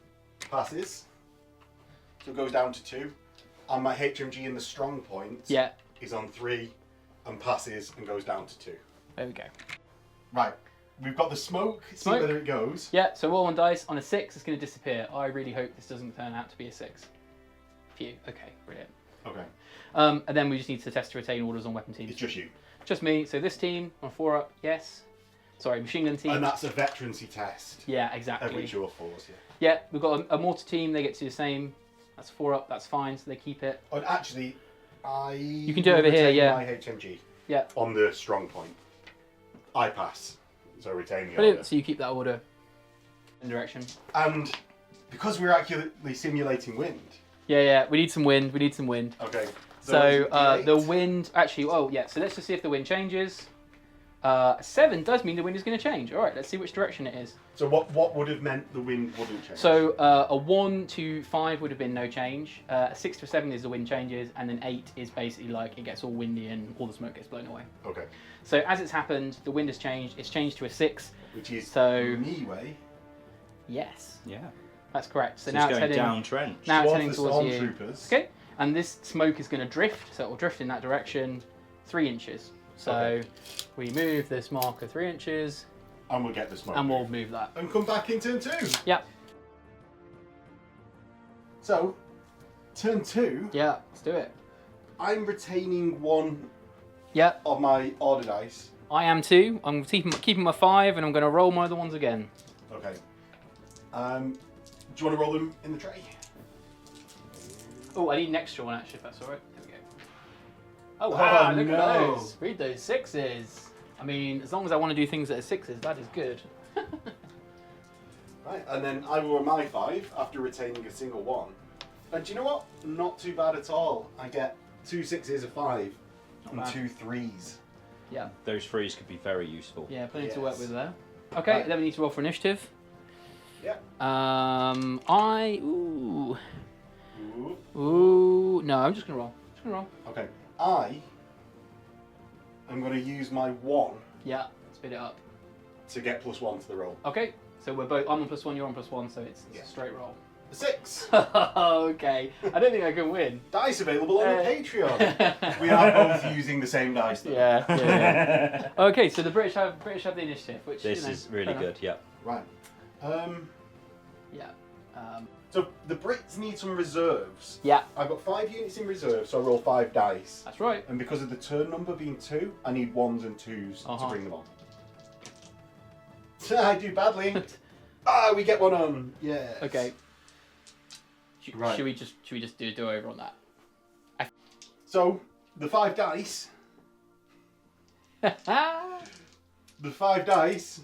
passes, so it goes down to 2. And my HMG in the strong point Yeah. is on 3 and passes and goes down to 2. There we go. Right, we've got the smoke. See Smoke. whether it goes. Yeah, so roll 1 dice. On a 6, it's going to disappear. I really hope this doesn't turn out to be a 6. Phew. Okay, brilliant. Okay, And then we just need to test to retain orders on weapon teams. it's just you. Just me. So this team on 4 up, yes. Sorry, machine gun team. And that's a veterancy test. Yeah, Of exactly. which you're 4s, yeah. Yeah, we've got a mortar team. They get to do the same. That's 4 up. That's fine. So they keep it. And actually, you can do it over here, yeah. My HMG Yeah. on the strong point. I pass, so retain the Brilliant. order. So you keep that order in direction. And because we're accurately simulating wind. Yeah. We need some wind. We need some wind. Okay. So it's the D8. wind. Actually, oh yeah. So let's just see if the wind changes. 7 does mean the wind is going to change. All right. Let's see which direction it is. So what would have meant the wind wouldn't change? So a 1 to 5 would have been no change. A 6 to 7 is the wind changes, and then 8 is basically like it gets all windy and all the smoke gets blown away. Okay. So as it's happened, the wind has changed. It's changed to a 6. Which is So- me way. Yes, Yeah. that's correct. So So now it's it's going heading down trench. now it's Towards heading the towards you. stormtroopers. Okay, and this smoke is going to drift, so it will drift in that direction 3 inches. So Okay. we move this marker 3 inches, And we'll get the smoke. and we'll move that. And come back in turn 2. Yeah, So, turn 2, yeah, let's do it. I'm retaining 1 Yeah, of my order dice I am too. I'm keeping my 5, and I'm going to roll my other ones again. Okay. Do you want to roll them in the tray? Oh, I need an extra one actually, if that's all right. There we go. Oh wow! Look at those. Read those 6s. I mean, as long as I want to do things that are 6s, that is good. Right, and then I will roll my 5 after retaining a single 1. And do you know what? Not too bad at all. I get 2 6s, a 5, and bad. 2 3s. Yeah. Those 3s could be very useful. Yeah, plenty to Yes. work with there. Okay, Right. then we need to roll for initiative. Yeah. Ooh. Ooh. Ooh. No, I'm just gonna roll. Okay. I am going to use my 1 Yeah, speed it up. to get +1 to the roll. Okay, so we're both. I'm on +1, you're on +1, so it's Yeah. a straight roll. A 6. Okay, I don't think I can win. Dice available on the Uh, Patreon. We are both using the same dice though. Yeah. Okay, so the British have the initiative, which This you know, is really fair good, yeah. Right. Yeah. So the Brits need some reserves. Yeah, I've got 5 units in reserve, so I roll 5 dice. that's right. And because of the turn number being 2, I need 1s and 2s to Uh-huh. bring them on. I do badly. We get 1 on. Yeah. Okay. Right. Should we just do a do over on that? So the 5 dice. The 5 dice.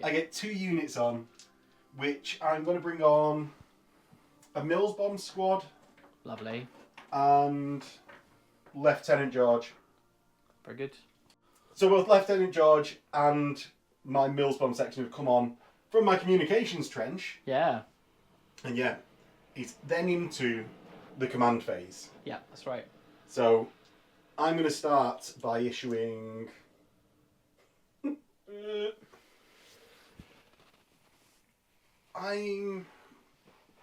I get 2 units on, which I'm going to bring on a Mills Bomb squad Lovely. and Lieutenant George. Very good. So both Lieutenant George and my Mills Bomb section have come on from my communications trench, Yeah. and yeah, it's then into the command phase. Yeah, that's right. So I'm going to start by issuing.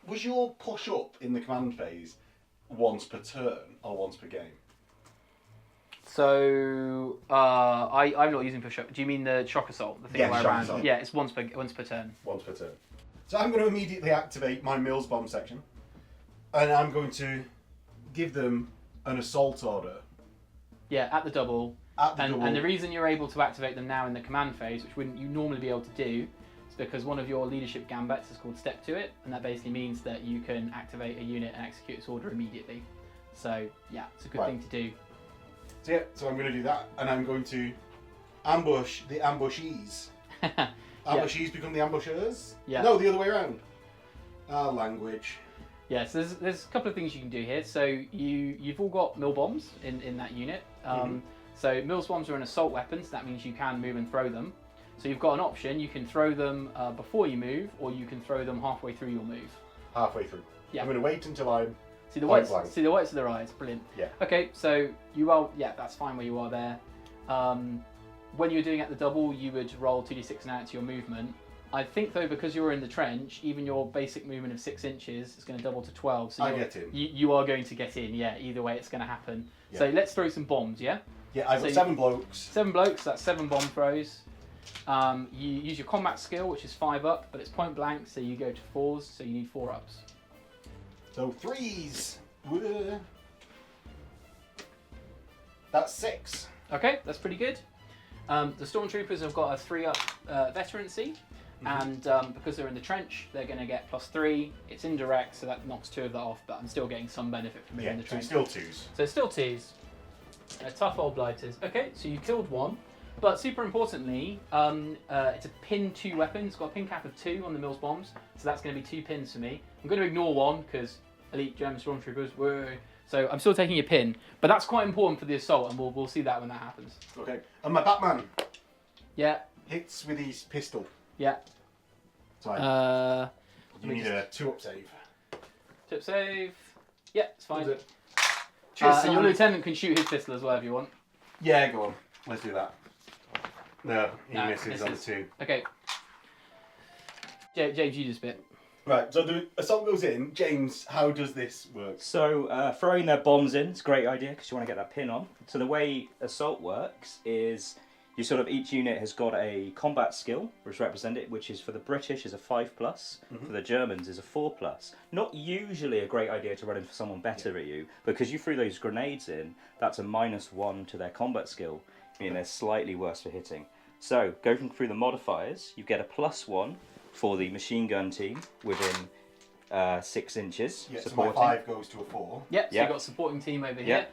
Was your push up in the command phase once per turn or once per game? So I'm not using push up. Do you mean the shock assault? The thing Yeah, where I shock ran? assault. Yeah, it's once per turn. Once per turn. So I'm going to immediately activate my Mills Bomb section, and I'm going to give them an assault order. Yeah, at the double. At the double. And the reason you're able to activate them now in the command phase, which wouldn't you normally be able to do, is because one of your leadership gambits is called Step to It, and that basically means that you can activate a unit and execute its order immediately. So yeah, it's a good thing to do. So yeah, so I'm going to do that, and I'm going to ambush the ambushees. Ambushees become the ambushers? Yeah. No, the other way around. Language. Yeah, so there's a couple of things you can do here. So you've all got mill bombs in that unit. So Mills bombs are an assault weapon, so that means you can move and throw them. So you've got an option. You can throw them before you move, or you can throw them halfway through your move. Halfway through. Yeah. I'm going to wait until I'm See the point whites. blank. See the whites of their eyes. Brilliant. Yeah. Okay, so you roll. Yeah, that's fine where you are there. When you're doing at the double, you would roll 2d6 and add to your movement. I think though, because you're in the trench, even your basic movement of 6 inches is going to double to 12. So I get in. You are going to get in. Yeah. Either way, it's going to happen. Yeah. So let's throw some bombs. Yeah. Yeah, I've got So 7 blokes. 7 blokes. That's 7 bomb throws. You use your combat skill, which is 5 up, but it's point blank, so you go to 4s. So you need 4 ups. So 3s. That's 6. Okay, that's pretty good. The stormtroopers have got a 3-up veterancy, and because they're in the trench, they're going to get +3. It's indirect, so that knocks 2 of that off, but I'm still getting some benefit from being Yeah, in the so trench. it's still 2s. So it's still 2s. Tough old blighters. Okay, so you killed 1, but super importantly, it's a pin 2 weapon. It's got a pin cap of 2 on the Mills bombs, so that's going to be 2 pins for me. I'm going to ignore 1 because elite German stormtroopers. Whoa. So I'm still taking a pin, but that's quite important for the assault, and we'll see that when that happens. Okay. And my Batman Yeah, hits with his pistol. yeah. So you me need a 2-up save. Tip save. Yeah, it's fine. Is it? Cheers, And your Sam. lieutenant can shoot his pistol as well if you want. Yeah, go on. Let's do that. No, he No, misses on the misses. 2. Okay. James, you do this bit. Right, so the assault goes in. James, how does this work? So throwing their bombs in is a great idea because you want to get that pin on. So the way assault works is you sort of each unit has got a combat skill which represented, which is for the British is a 5+, for the Germans is a 4+. Not usually a great idea to run into someone better at you because you threw those grenades in. That's a -1 to their combat skill. meaning they're slightly worse for hitting. So, going through the modifiers, you get a +1 for the machine gun team within 6 inches. Yeah, so my supporting. 5 goes to a 4. Yep, so Yep. you've got supporting team over Yep. here.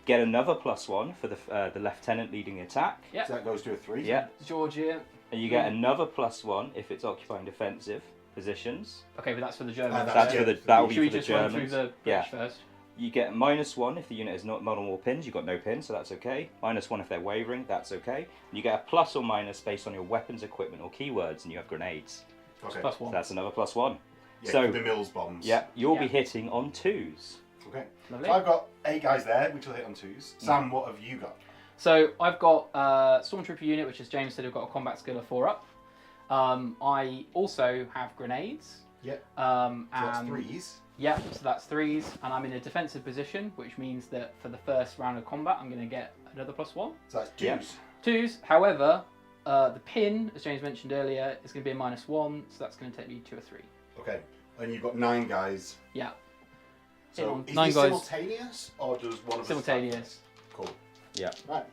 Get another +1 for the lieutenant leading the attack. Yep. So that goes to a 3. Yeah. Georgia. And you get another +1 if it's occupying defensive positions. Okay, but that's for the Germans. That's That's for yeah. the that will Should be we for the just run through Germans. the Yeah. British first? You get -1 if the unit is not modern war pins. You've got no pins, so that's okay. -1 if they're wavering, that's okay. And you get a plus or minus based on your weapons, equipment, or keywords, and you have grenades. Okay. Plus So 1. that's another +1. Yeah, So- for the Mills bombs. Yeah, you'll be Yeah. hitting on 2s. Okay. Lovely. So I've got 8 guys there, which will hit on 2s. Sam, what have you got? So I've got Stormtrooper unit, which as James said, I've got a combat skill of 4 up. I also have grenades. Yep. So that's 3s. Yeah, so that's 3s, and I'm in a defensive position, which means that for the first round of combat, I'm going to get another +1. So that's 2s. Yeah. 2s, however, the pin, as James mentioned earlier, is going to be a -1, so that's going to take me to a 3. Okay. And you've got 9 guys. Yeah. So is 9 this guys. simultaneous, or does one of us... Simultaneous. Cool. Yeah. Right.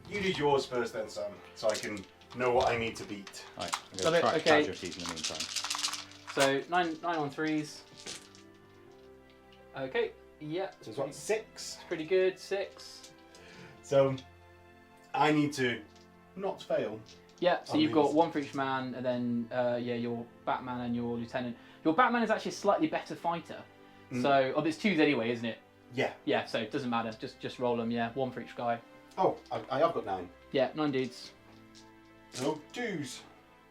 You did yours first then, Sam, so I can know what I need to beat. Right. I'm Love going it, to track okay. casualties in the meantime. So 9 on 3s. Okay, yeah. So it's what, 6? Pretty good, 6. So I need to not fail. Yeah, so On you've got these. 1 for each man, and then yeah, your Batman and your Lieutenant. Your Batman is actually a slightly better fighter. So, oh, there's 2s anyway, isn't it? Yeah. Yeah, so it doesn't matter. Just roll them. Yeah, 1 for each guy. Oh, I have got 9. Yeah, 9 dudes. So 2s.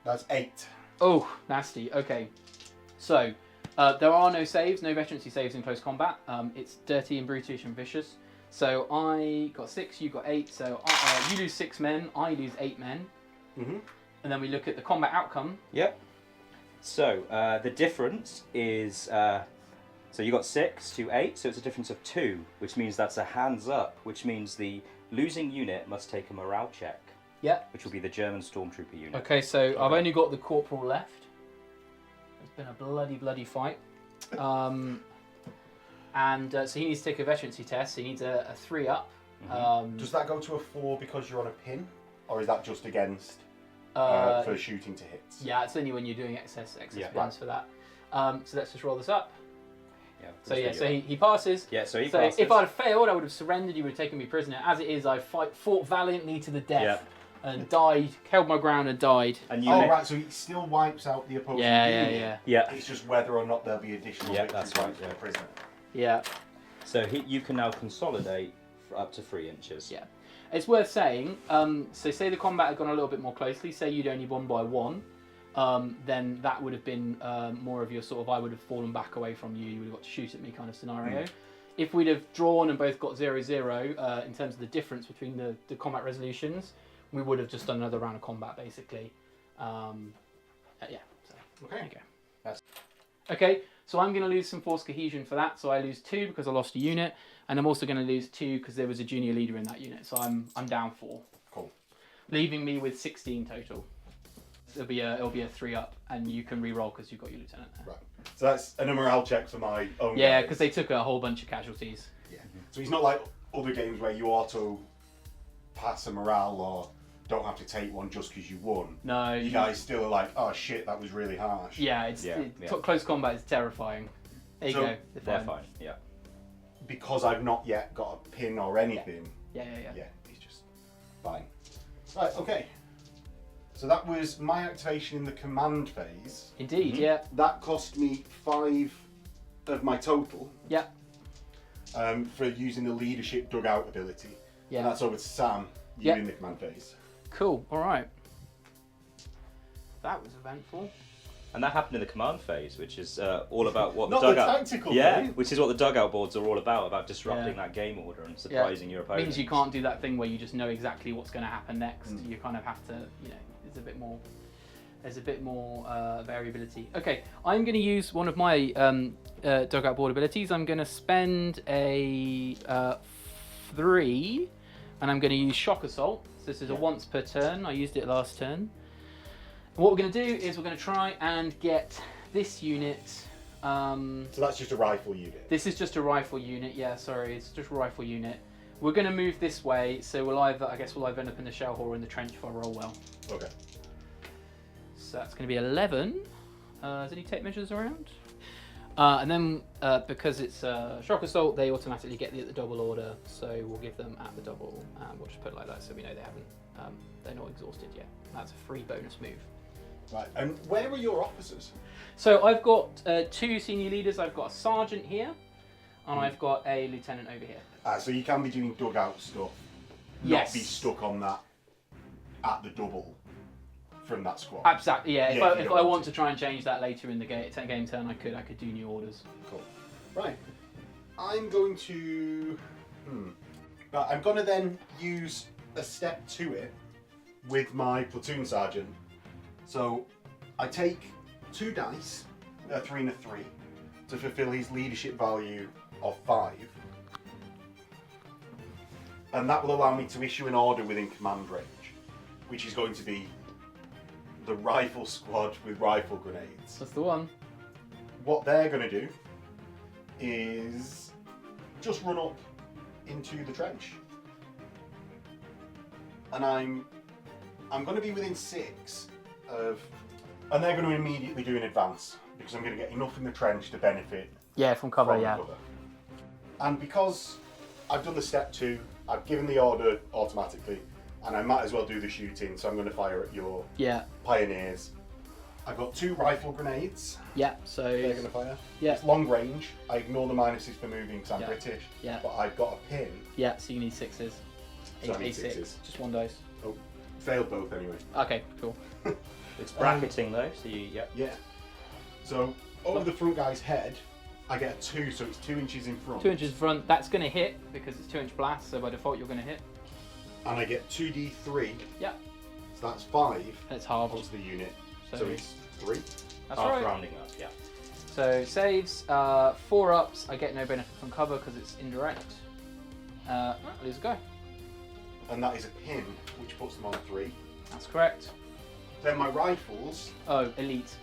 That's 8. Oh, nasty. Okay, so there are no saves, no veterancy saves in close combat. It's dirty and brutish and vicious. So I got 6, you got 8. So you lose 6 men, I lose 8 men. Mm-hmm. And then we look at the combat outcome. Yep. So the difference is so you got 6 to 8, so it's a difference of 2, which means that's a hands up, which means the losing unit must take a morale check. Yeah. Which will be the German stormtrooper unit. Okay, so I've only got the corporal left. It's been a bloody fight. And so he needs to take a veterancy test. So he needs a 3 up. Does that go to a 4 because you're on a pin? Or is that just against for shooting to hits? Yeah, it's only when you're doing excess Yeah. pins for that. So let's just roll this up. Yeah. So yeah, so he passes. Yeah, so he So passes. if I'd have failed, I would have surrendered. You would have taken me prisoner. As it is, I fought valiantly to the death Yeah. and died. Held my ground and died. And you Oh, may- right, so he still wipes out the opposing unit. Yeah. It's just whether or not there'll be additional Yeah, victory that's right, points for yeah. the prisoner. Yeah. So you can now consolidate for up to 3 inches. Yeah. It's worth saying, so say the combat had gone a little bit more closely, say you'd only won by 1, then that would have been more of your sort of, I would have fallen back away from you, you would have got to shoot at me kind of scenario. If we'd have drawn and both got 0-0, in terms of the difference between the combat resolutions, we would have just done another round of combat, basically. Yeah, so Okay. there you go. Okay, so I'm going to lose some force cohesion for that, so I lose 2 because I lost a unit, and I'm also going to lose 2 because there was a junior leader in that unit, so I'm down 4. Cool. Leaving me with 16 total. It'll be a 3 up, and you can re-roll because you've got your lieutenant there. Right. So that's a morale check for my own Yeah, guys. because they took a whole bunch of casualties. Yeah. So he's not like other games where you auto pass a morale or don't have to take one just because you won. No, You guys still are like, oh shit, that was really harsh. Yeah, close combat is terrifying. There you So go. They're fine. Yeah. Because I've not yet got a pin or anything. Yeah. Yeah, he's just fine. Right, okay. So that was my activation in the command phase. Indeed, yeah. That cost me 5 of my total Yeah. for using the leadership dugout ability. Yeah. And that's over to Sam, you in the command phase. Cool, alright. That was eventful. And that happened in the command phase, which is all about what Not the the dugout. tactical yeah, phase. which is what the dugout boards are all about disrupting Yeah. that game order and surprising your opponent. Means you can't do that thing where you just know exactly what's going to happen next. You kind of have to, there's a bit more variability. Okay, I'm going to use one of my dugout board abilities. I'm going to spend a 3, and I'm going to use Shock Assault. So this is a once per turn. I used it last turn. And what we're going to do is we're going to try and get this unit. So that's just a rifle unit. This is just a rifle unit. Yeah, sorry, it's just a rifle unit. We're going to move this way, so we'll either end up in the shell hole or in the trench if I roll well. Okay. So that's going to be 11. Does any tape measures around? And then because it's shock assault, they automatically get the double order. So we'll give them at the double, and we'll just put it like that so we know they haven't, they're not exhausted yet. That's a free bonus move. Right. And where are your officers? So I've got 2 senior leaders. I've got a sergeant here, and I've got a lieutenant over here. So you can be doing dugout stuff. Yes. Not be stuck on that at the double from that squad. Exactly. Yeah. Yeah, If I want to try and change that later in the game turn, I could do new orders. Cool. Right. I'm going to. I'm going to then use a step to it with my platoon sergeant. So I take 2 dice, a 3 and a 3, to fulfill his leadership value of 5. And that will allow me to issue an order within command range, which is going to be the rifle squad with rifle grenades. That's the one. What they're going to do is just run up into the trench. And I'm going to be within 6 of... And they're going to immediately do an advance, because I'm going to get enough in the trench to benefit Yeah, from cover. from Yeah. cover. And because I've done the step 2, I've given the order automatically, and I might as well do the shooting, so I'm going to fire at your Yeah. pioneers. I've got 2 rifle grenades. Yeah. So. They're going to fire. Yeah. It's long range. I ignore the minuses for moving because I'm Yeah. British. Yeah. But I've got a pin. Yeah. So you need 6s. So I need A6. 6s. Just 1 dice. Oh, failed both anyway. Okay. Cool. It's bracketing though, so you, yeah. Yeah. So over the front guy's head, I get a 2, so it's 2 inches in front. 2 inches in front. That's going to hit because it's 2-inch blast. So by default, you're going to hit. And I get 2d3. Yeah. So that's 5 It's halved. onto the unit. So So it's 3. That's Half right. rounding up, yeah. So saves, 4 ups. I get no benefit from cover because it's indirect. Lose a go. And that is a pin, which puts them on 3. That's correct. Then my rifles. Oh, elite.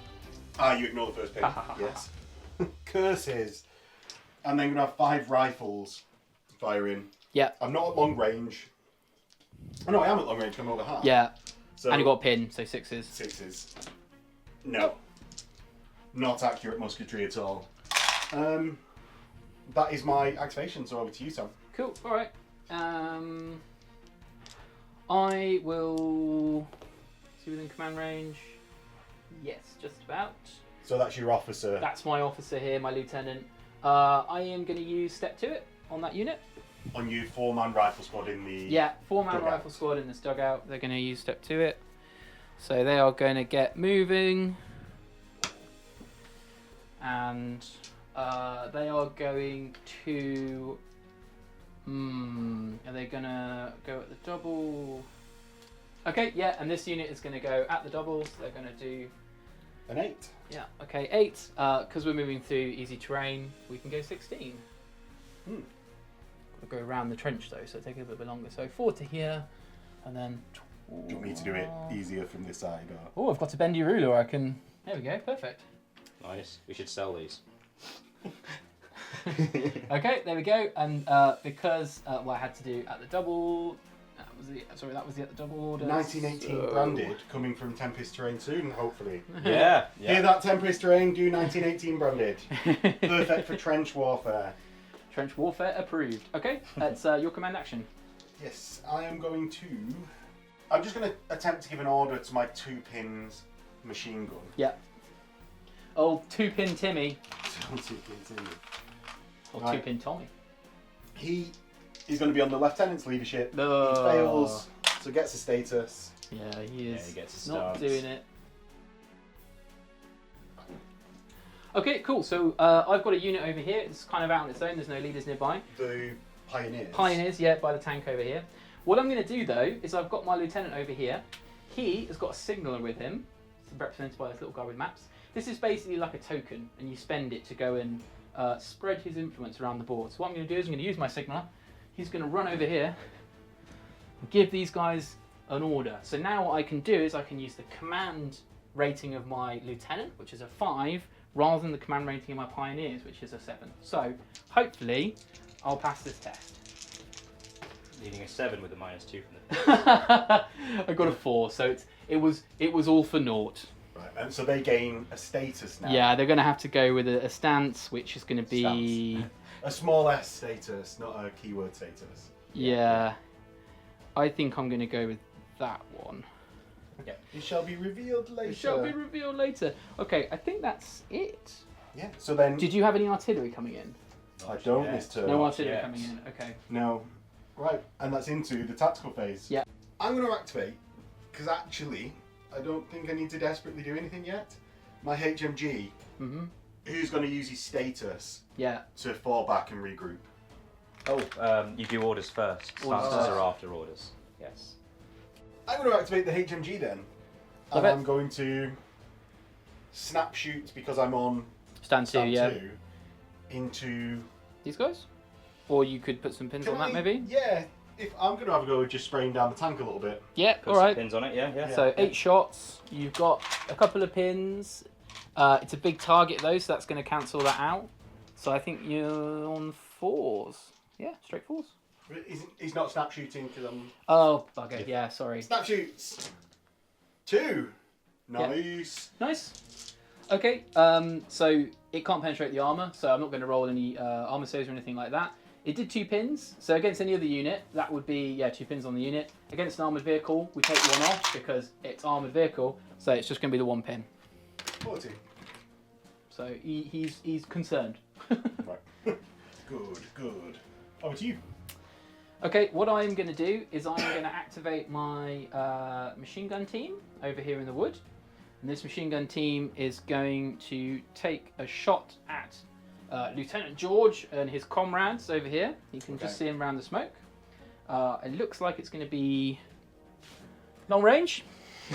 You ignore the first pin. Yes. Curses. And then I'm going to have 5 rifles firing. Yeah. I'm not at long range. Oh, no, I am at long range. I'm over half. Yeah. So And you got a pin, so 6s. 6s. No. Not accurate musketry at all. That is my activation, so over to you, Tom. Cool. All right. I will see within command range. Yes, just about. So that's your officer. That's my officer here, my lieutenant. I am going to use step to it on that unit. On your 4-man rifle squad in the... Yeah, 4-man dugout. rifle squad in this dugout. They're going to use step to it. So they are going to get moving. And they are going to... are they going to go at the double? Okay, yeah, and this unit is going to go at the double. So they're going to do... An 8. Yeah, okay, 8. Because we're moving through easy terrain, we can go 16. Got to go around the trench though, so it'll take a little bit longer. So 4 to here, and then... Do you want me to do it easier from this side? Or... Oh, I've got a bendy ruler. I can... There we go, perfect. Nice. We should sell these. Okay, there we go. And because what I had to do at the double... That was the at the double order. 1918 branded, coming from Tempest Terrain soon, hopefully. Yeah. Hear that, Tempest Terrain? Do 1918 branded. Perfect for trench warfare. Trench warfare approved. Okay, that's your command action. Yes, I am going to... I'm just going to attempt to give an order to my 2-pins machine gun. Yeah. Old 2-pin Timmy. 2-pin Timmy. Or Right. 2-pin Tommy. He is going to be on the lieutenant's leadership. No. He fails, so gets a status. Yeah, he is Yeah, he gets a not stance. doing it. Okay, cool. So I've got a unit over here. It's kind of out on its own. There's no leaders nearby. The pioneers. Pioneers, yeah, by the tank over here. What I'm going to do though is I've got my lieutenant over here. He has got a signaller with him. It's represented by this little guy with maps. This is basically like a token, and you spend it to go and spread his influence around the board. So what I'm going to do is I'm going to use my signaller. He's going to run over here and give these guys an order. So now what I can do is I can use the command rating of my lieutenant, which is a 5, rather than the command rating of my pioneers, which is a 7. So hopefully I'll pass this test. Needing a 7 with a -2 from the. I got a 4, so it was all for naught. Right, and so they gain a status now. Yeah, they're going to have to go with a stance, which is going to be... A small s status, not a keyword status. Yeah. I think I'm going to go with that one. Yeah. It shall be revealed later. It shall be revealed later. Okay, I think that's it. Yeah, so then... Did you have any artillery coming in? I don't this turn. No artillery yet. coming in, okay. No. Right, and that's into the tactical phase. Yeah. I'm going to activate, because actually, I don't think I need to desperately do anything yet. My HMG, who's going to use his status to fall back and regroup. Oh, you do orders first. Orders Stances first. are after orders. Yes. I'm going to activate the HMG then. Love And it. I'm going to snap shoot, because I'm on Stand 2, stand yeah. 2, into... These guys? Or you could put some pins on that, maybe? Yeah, if I'm going to have a go just spraying down the tank a little bit. Yeah, Put some alright. pins on it, yeah. So 8 shots, you've got a couple of pins. It's a big target though, so that's going to cancel that out. So I think you're on 4s. Yeah, straight 4s. He's not snap shooting because I'm... Oh, bugger, yeah, sorry. Snap shoots! 2! Nice! Nice. Okay, so it can't penetrate the armour, so I'm not going to roll any armour saves or anything like that. It did 2 pins, so against any other unit, that would be, 2 pins on the unit. Against an armoured vehicle, we take 1 off because it's armoured vehicle, so it's just going to be the 1 pin. 40. So he's concerned. Right. Good. Over to you. Okay, what I'm going to do is I'm going to activate my machine gun team over here in the wood. And this machine gun team is going to take a shot at Lieutenant George and his comrades over here. You can just see him around the smoke. It looks like it's going to be long range.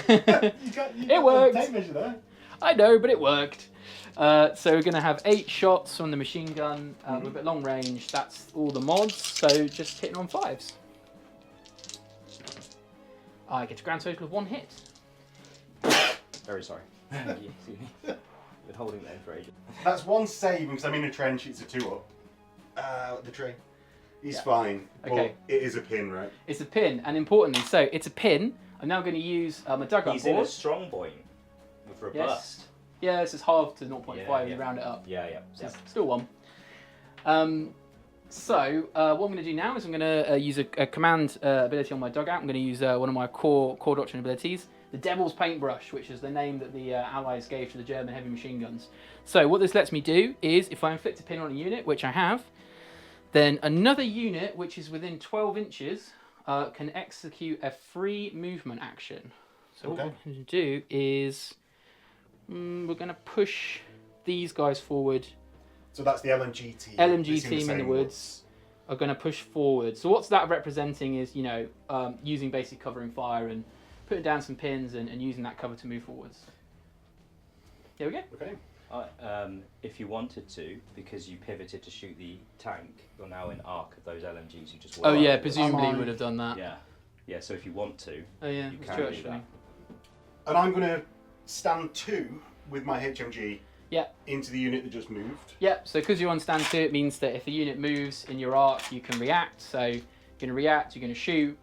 It worked. Tape measure there. I know, but it worked. So we're going to have 8 shots from the machine gun with a long range. That's all the mods, so just hitting on 5s. I get a grand total of 1 hit. Very sorry. Been holding that in for ages. That's 1 save because I'm in a trench. It's a 2-up. The tray. He's fine. Okay. But it is a pin, right? It's a pin, and importantly, so it's a pin. I'm now going to use my dugout He's in board. a strong point with robust. Yes. Yeah, this is halved to 0.5. Yeah, You round it up. Yeah. So it's still 1. So what I'm going to do now is I'm going to use a command ability on my dugout. I'm going to use one of my core Doctrine abilities, the Devil's Paintbrush, which is the name that the Allies gave to the German heavy machine guns. So what this lets me do is, if I inflict a pin on a unit, which I have, then another unit, which is within 12 inches, can execute a free movement action. So what we're going to do is we're going to push these guys forward. So that's the LMG team. LMG team in the woods are going to push forward. So what's that representing is, using basic covering fire and putting down some pins and using that cover to move forwards. There we go. Okay. If you wanted to, because you pivoted to shoot the tank, you're now in arc of those LMGs. You just Oh yeah, presumably you would have done that. Yeah. So if you want to, Oh yeah, you it's can true do actually. that. And I'm going to stand 2 with my HMG Yeah. into the unit that just moved. Yeah, so because you're on stand 2, it means that if a unit moves in your arc, you can react. So you're going to react, you're going to shoot.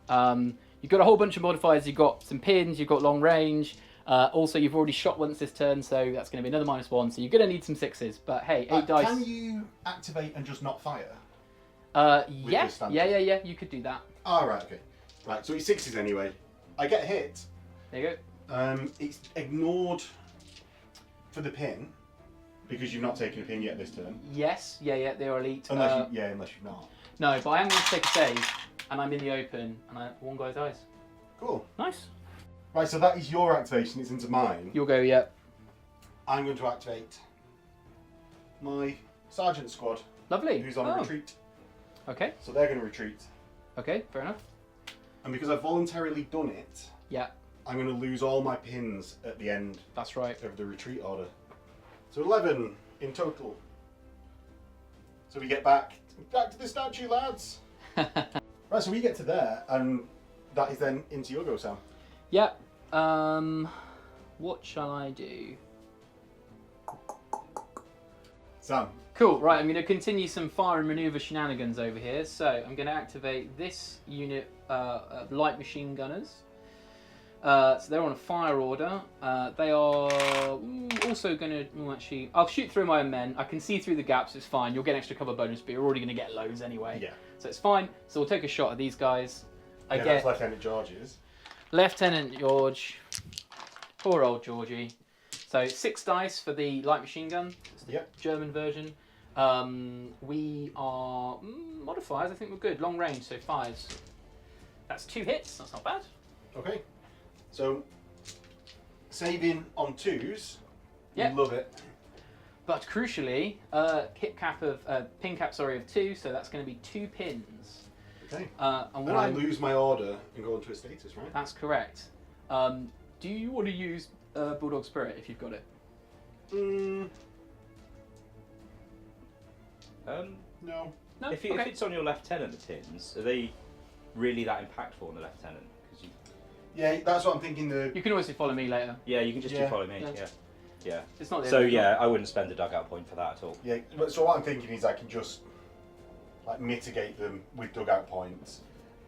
You've got a whole bunch of modifiers. You've got some pins, you've got long range. Also, you've already shot once this turn, so that's going to be another -1. So you're going to need some 6s. But hey, 8 dice. Can you activate and just not fire? Yeah, you could do that. Oh, right, okay. Right, so it's 6s anyway. I get hit. There you go. It's ignored for the pin, because you've not taken a pin yet this turn. Yes, yeah, they're elite. Unless you've not. No, but I am going to take a save, and I'm in the open, and 1 guy dies. Cool. Nice. Right, so that is your activation. It's into mine. You'll go, yeah. I'm going to activate my sergeant squad. Lovely. Who's on a retreat. Okay. So they're going to retreat. Okay, fair enough. And because I've voluntarily done it, Yeah, I'm going to lose all my pins at the end that's right. of the retreat order. So 11 in total. So we get back to the statue, lads. Right, so we get to there, and that is then into your go, Sam. Yeah. What shall I do? Sam, Cool, right, I'm going to continue some fire and manoeuvre shenanigans over here. So I'm going to activate this unit of light machine gunners. So they're on a fire order. They are also going to, actually, I'll shoot through my own men. I can see through the gaps, it's fine. You'll get extra cover bonus, but you're already going to get loads anyway. Yeah. So it's fine. So we'll take a shot at these guys. I That's get Lieutenant George's. Lieutenant George. Poor old Georgie. So 6 dice for the light machine gun. It's the Yep. German version. We are modifiers. I think we're good. Long range, so 5s. That's 2 hits. That's not bad. Okay. So, saving on 2s. Yep. You love it. But crucially, pin cap of 2. So that's going to be 2 pins. Okay. And Then I lose my order and go into a status, right? That's correct. Do you want to use Bulldog Spirit if you've got it? No. No. If Okay. it's on your lieutenant, the pins, are they really that impactful on the lieutenant? 'Cause Yeah, that's what I'm thinking. You can always follow me later. you can just Yeah. do follow me. Yeah. Yeah. It's not. The So end of the yeah, I wouldn't spend a dugout point for that at all. Yeah. So what I'm thinking is I can just like mitigate them with dugout points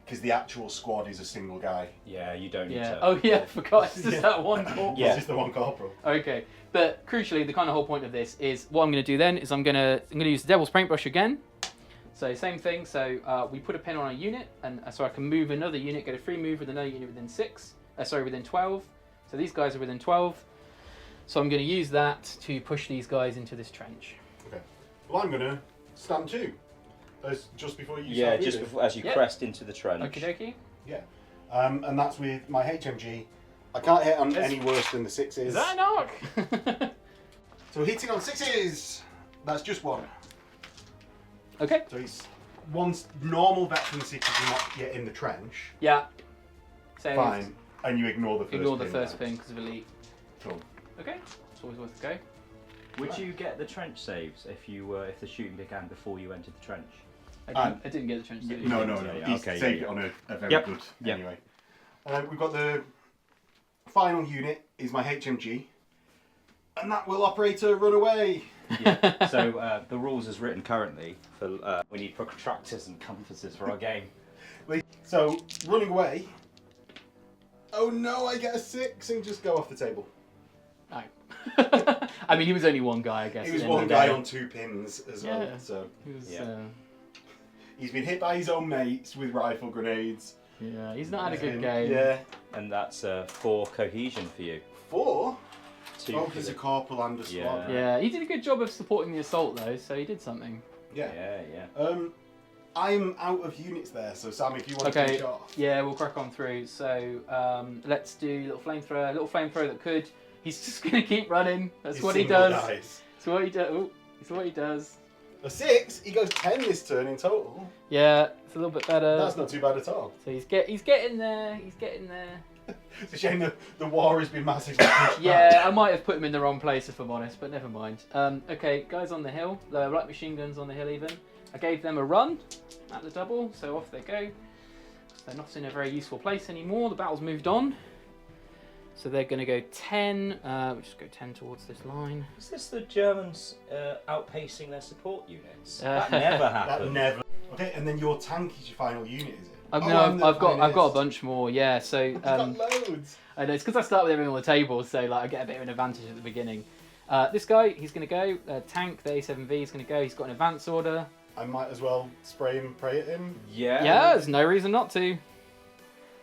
because the actual squad is a single guy. Yeah, you don't need Yeah. to. Oh yeah, forgot. It's just Yeah. that one corporal. Yeah. It's just the one corporal. Okay, but crucially, the kind of whole point of this is what I'm going to do then is I'm going to use the Devil's Paintbrush again. So same thing. So we put a pin on a unit, and so I can move another unit, get a free move with another unit within 6. Within 12. So these guys are within 12. So I'm going to use that to push these guys into this trench. Okay. Well, I'm gonna stand 2. That's just before you. Yeah, start just moving. before as you Yep. crest into the trench. Okie dokie. Yeah. And that's with my HMG. I can't hit on Yes. any worse than the 6s. Is that a knock? So hitting on 6s. That's just 1. Okay. So it's once normal veteran 6s are not yet in the trench. Yeah. Saved. Fine. And you ignore the first. Ignore the pin first then. pin because of elite. Cool. Okay. It's always worth a go. Would you get the trench saves if the shooting began before you entered the trench? I didn't get the trench. did I? No. Yeah, He's okay, saved yeah. it on a very Yep. good Yep. anyway. We've got the final unit is my HMG. And that will operate a runaway. Yeah. So the rules as written currently for we need protractors and compasses for our game. So running away. Oh no, I get a 6 and just go off the table. No. I mean, he was only one guy, I guess. He was at the end one of the guy day. on 2 pins as well. Yeah. So He was, Yeah. he's been hit by his own mates with rifle grenades. yeah, he's not had a good game. Yeah. And that's 4 cohesion for you. 4? 2 Oh, for he's the- a corporal and a squad. Yeah. Yeah, he did a good job of supporting the assault though, so he did something. Yeah. Yeah. I'm out of units there, so Sam, if you want to Okay. finish off. Yeah, we'll crack on through. So let's do little flamethrower that could. He's just gonna keep running. That's His what he single does. dice. That's what he does. It's what he does. A 6, he goes 10 this turn in total. Yeah, it's a little bit better. That's not too bad at all. So he's getting there. He's getting there. It's a shame that the war has been massively pushed Yeah, back. I might have put him in the wrong place if I'm honest, but never mind. Okay, guys on the hill, the light machine guns on the hill even. I gave them a run at the double, so off they go. They're not in a very useful place anymore. The battle's moved on. So they're going to go 10. We'll just go 10 towards this line. Is this the Germans outpacing their support units? That Uh, never That happened. never. Okay, and then your tank is your final unit, is it? I've and the got a pioneers. bunch more. Yeah, so You've got loads. I know it's because I start with everything on the table, so like I get a bit of an advantage at the beginning. This guy, he's going to go. Tank, the A7V is going to go. He's got an advance order. I might as well spray and pray at him. Yeah. Yeah, there's no reason not to.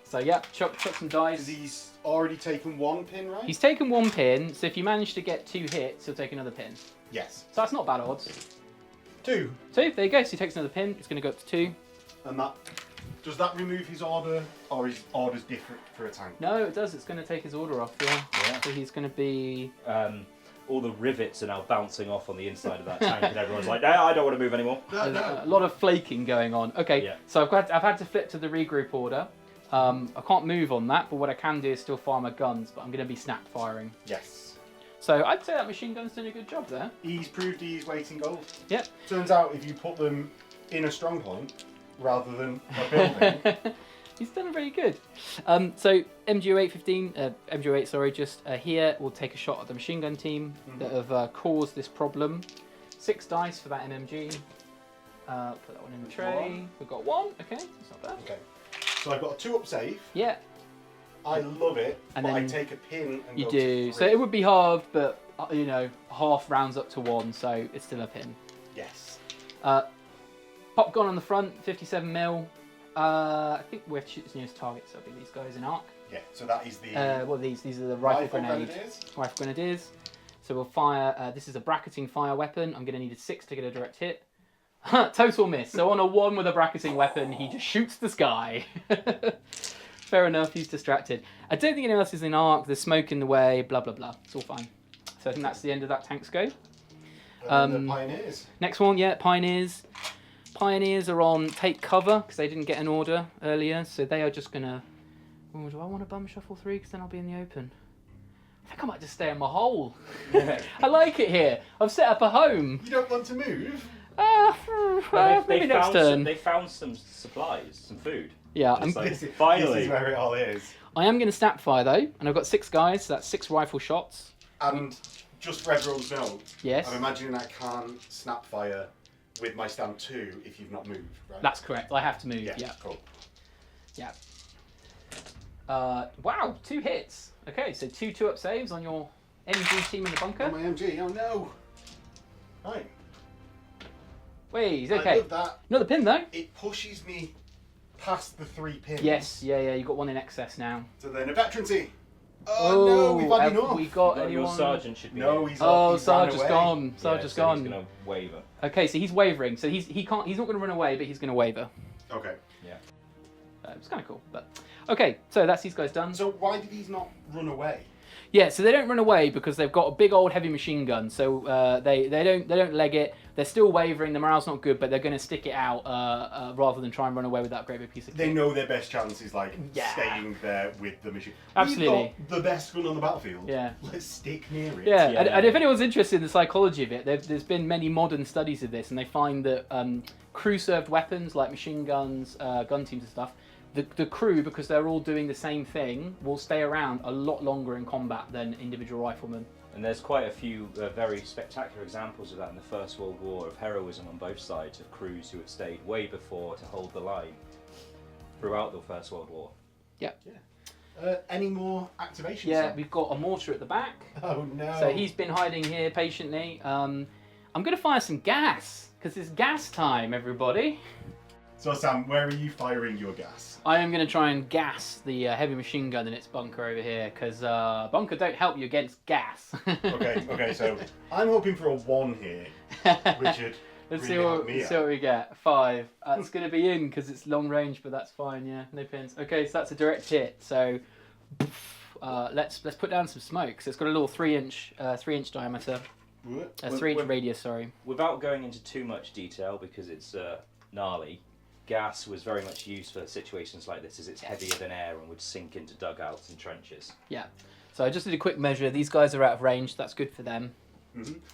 So yeah, chuck some Because dice. he's already taken 1 pin, right? He's taken 1 pin, so if you manage to get 2 hits, he'll take another pin. Yes. So that's not bad odds. 2. So there you go. So he takes another pin. It's going to go up to 2. And that. Does that remove his order, or is orders different for a tank? No, it does. It's going to take his order off. Yeah. Yeah. So he's going to be. All the rivets are now bouncing off on the inside of that tank, and everyone's like, "No, I don't want to move anymore." A lot of flaking going on. Okay. Yeah. So I've had to flip to the regroup order. I can't move on that, but what I can do is still fire my guns. But I'm going to be snap firing. Yes. So I'd say that machine gun's doing a good job there. He's proved he's weight in gold. Yep. Turns out if you put them in a strong point rather than a building. He's done very good. So MGO8, sorry, just here we'll take a shot at the machine gun team that have caused this problem. 6 dice for that MMG. Put that one in the tray. We've got 1. Okay, that's not bad. Okay. So I've got a 2-up save. Yeah, I love it, And but I then take a pin and you go do. to 3. So it would be halved, but you know, half rounds up to 1, so it's still a pin. Yes. Pop gun on the front, 57 mil. I think we have to shoot this nearest target, so it'll be these guys in arc. Yeah, so that is the What are these? These are the rifle grenadiers. Rifle grenadiers. So we'll fire. This is a bracketing fire weapon. I'm going to need a 6 to get a direct hit. Total miss. So on a 1 with a bracketing weapon, he just shoots the sky. Fair enough. He's distracted. I don't think anyone else is in arc. There's smoke in the way. Blah blah blah. It's all fine. So I think that's the end of that tank's go. The Pioneers. Next one, yeah, Pioneers. Pioneers are on take cover because they didn't get an order earlier, so they are just gonna. Oh, do I want to bum shuffle 3 because then I'll be in the open? I think I might just stay in my hole. I like it here. I've set up a home. You don't want to move? Maybe next turn. They found some supplies, some food. Yeah, It's like, This finally. is where it all is. I am going to snap fire though, and I've got 6 guys, so that's 6 rifle shots. And just for everyone's note, Yes, I'm imagining I can't snap fire with my stand 2 if you've not moved, right? that's correct. I have to move. Yeah. Cool. Yeah. Wow, 2 hits. Okay, so 2 2-up saves on your MG team in the bunker. Oh, my MG, oh no. Right. Wait, he's I okay. love that. Another pin though. It pushes me past the 3 pins. Yes, yeah, you got 1 in excess now. So then a veterancy. Oh, no, we've had have enough. we got Well, your anyone? sergeant should be. No, here. he's off. He's ran Sergeant's away. gone. Yeah, Sergeant's so gone. He's gonna waver. Okay, so he's wavering. So he's not going to run away, but he's going to waver. Okay. It's kind of cool, but okay. So that's these guys done. So why did he not run away? Yeah, so they don't run away because they've got a big old heavy machine gun. So they don't leg it. They're still wavering. The morale's not good, but they're going to stick it out rather than try and run away with that great big piece of They kit. know their best chance is like Yeah. staying there with the machine. Absolutely. We've got the best gun on the battlefield. Yeah. Let's stick near it. Yeah, Yeah. and if anyone's interested in the psychology of it, there's been many modern studies of this, and they find that crew-served weapons like machine guns, gun teams and stuff, the crew, because they're all doing the same thing, will stay around a lot longer in combat than individual riflemen. And there's quite a few very spectacular examples of that in the First World War, of heroism on both sides, of crews who had stayed way before to hold the line throughout the First World War. Any more activations? Yeah, Sam? we've got a mortar at the back, Oh no. so he's been hiding here patiently. I'm going to fire some gas, because it's gas time, everybody. So Sam, where are you firing your gas? I am going to try and gas the heavy machine gun in its bunker over here, because bunker don't help you against gas. Okay, so I'm hoping for a 1 here, which would Let's really see help what, me see what out. we get. 5. It's going to be in because it's long range, but that's fine. Yeah, no pins. Okay, so that's a direct hit. So let's put down some smoke. So it's got a little 3-inch diameter, a 3-inch radius. Sorry. Without going into too much detail, because it's gnarly, gas was very much used for situations like this, as it's heavier than air and would sink into dugouts and trenches. Yeah. So I just did a quick measure. These guys are out of range. That's good for them.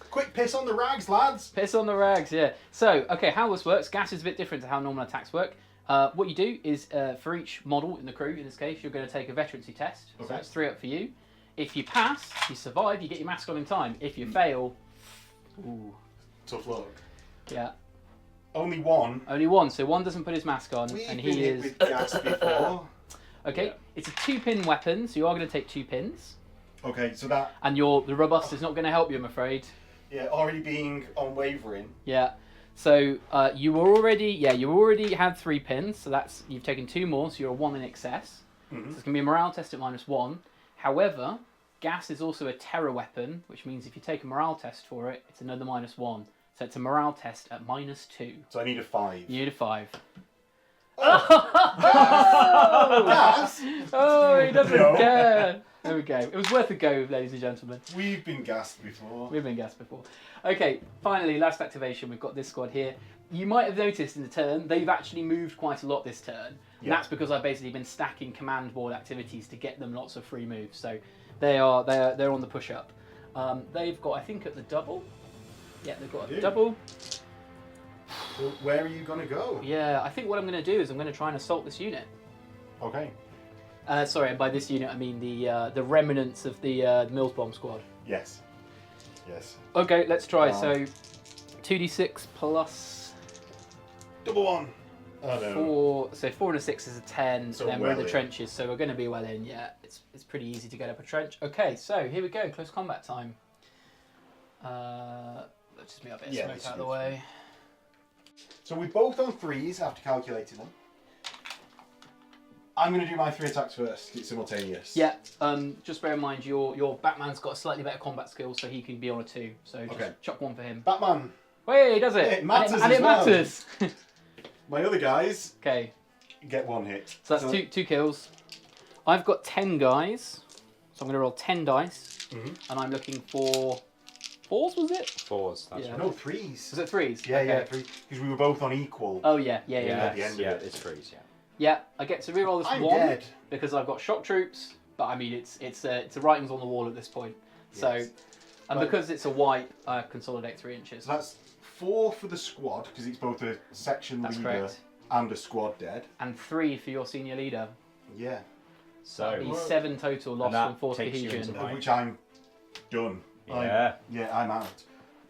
Quick piss on the rags, lads! Piss on the rags, yeah. So, okay, how this works, gas is a bit different to how normal attacks work. What you do is, for each model in the crew, in this case, you're going to take a veterancy test. So Okay. that's 3 up for you. If you pass, you survive, you get your mask on in time. If you fail, ooh, Tough luck. yeah. Only 1. Only 1, so 1 doesn't put his mask on, We've and been he hit is... with gas before. Okay, Yeah. it's a 2-pin weapon, so you are going to take 2 pins. Okay, so that, And the robust is not going to help you, I'm afraid. yeah, already being on wavering. Yeah. So you already had 3 pins, so that's you've taken 2 more, so you're a 1 in excess. So it's going to be a morale test at -1. However, gas is also a terror weapon, which means if you take a morale test for it, it's another -1. So it's a morale test at -2. So I need a 5. You need a 5. Gas? Oh, he doesn't No. care. There we go. It was worth a go, ladies and gentlemen. We've been gassed before. We've been gassed before. Okay, finally, last activation. We've got this squad here. You might have noticed in the turn, they've actually moved quite a lot this turn. And Yeah. that's because I've basically been stacking command board activities to get them lots of free moves. So they're on the push up. They've got, I think, at the double. Yeah, they've got They a do. double. So where are you going to go? Yeah, I think what I'm going to do is I'm going to try and assault this unit. Okay. Sorry, and by this unit I mean the remnants of the Mills Bomb squad. Yes. Yes. Okay, let's try. So 2d6 plus Double one. Oh no. 4. So 4 and a 6 is a 10. So then we're in the well in. trenches, so we're going to be well in. Yeah, it's pretty easy to get up a trench. Okay, so here we go. Close combat time. Let's just move a bit of Yeah, smoke this out of the is- way. So we're both on 3s after calculating them. I'm going to do my 3 attacks first. It's simultaneous. Yeah. Just bear in mind your Batman's got a slightly better combat skill, so he can be on a 2. So just Okay. chuck 1 for him. Batman. Wait, he does it. It matters and as it well. matters. My other guys Okay. get 1 hit. So that's two kills. I've got 10 guys, so I'm going to roll 10 dice, Mhm. and I'm looking for 4s. Was it? 4s. That's Yeah. right. No, 3s. Was it 3s? Yeah, Okay. yeah, 3. Because we were both on equal. Oh yeah. Yeah, at the end of yeah, it. it's 3s. Yeah. Yeah, I get to reroll this I'm 1 dead. because I've got shock troops, but I mean it's the writing's on the wall at this point. So, Yes. and Right. because it's a wipe, I consolidate 3 inches. So that's 4 for the squad, because it's both a section That's leader correct. and a squad dead. And 3 for your senior leader. Yeah. So, That'd be 7 total lost that from forced takes you cohesion. into- Right. Which I'm done. yeah. Yeah, I'm out.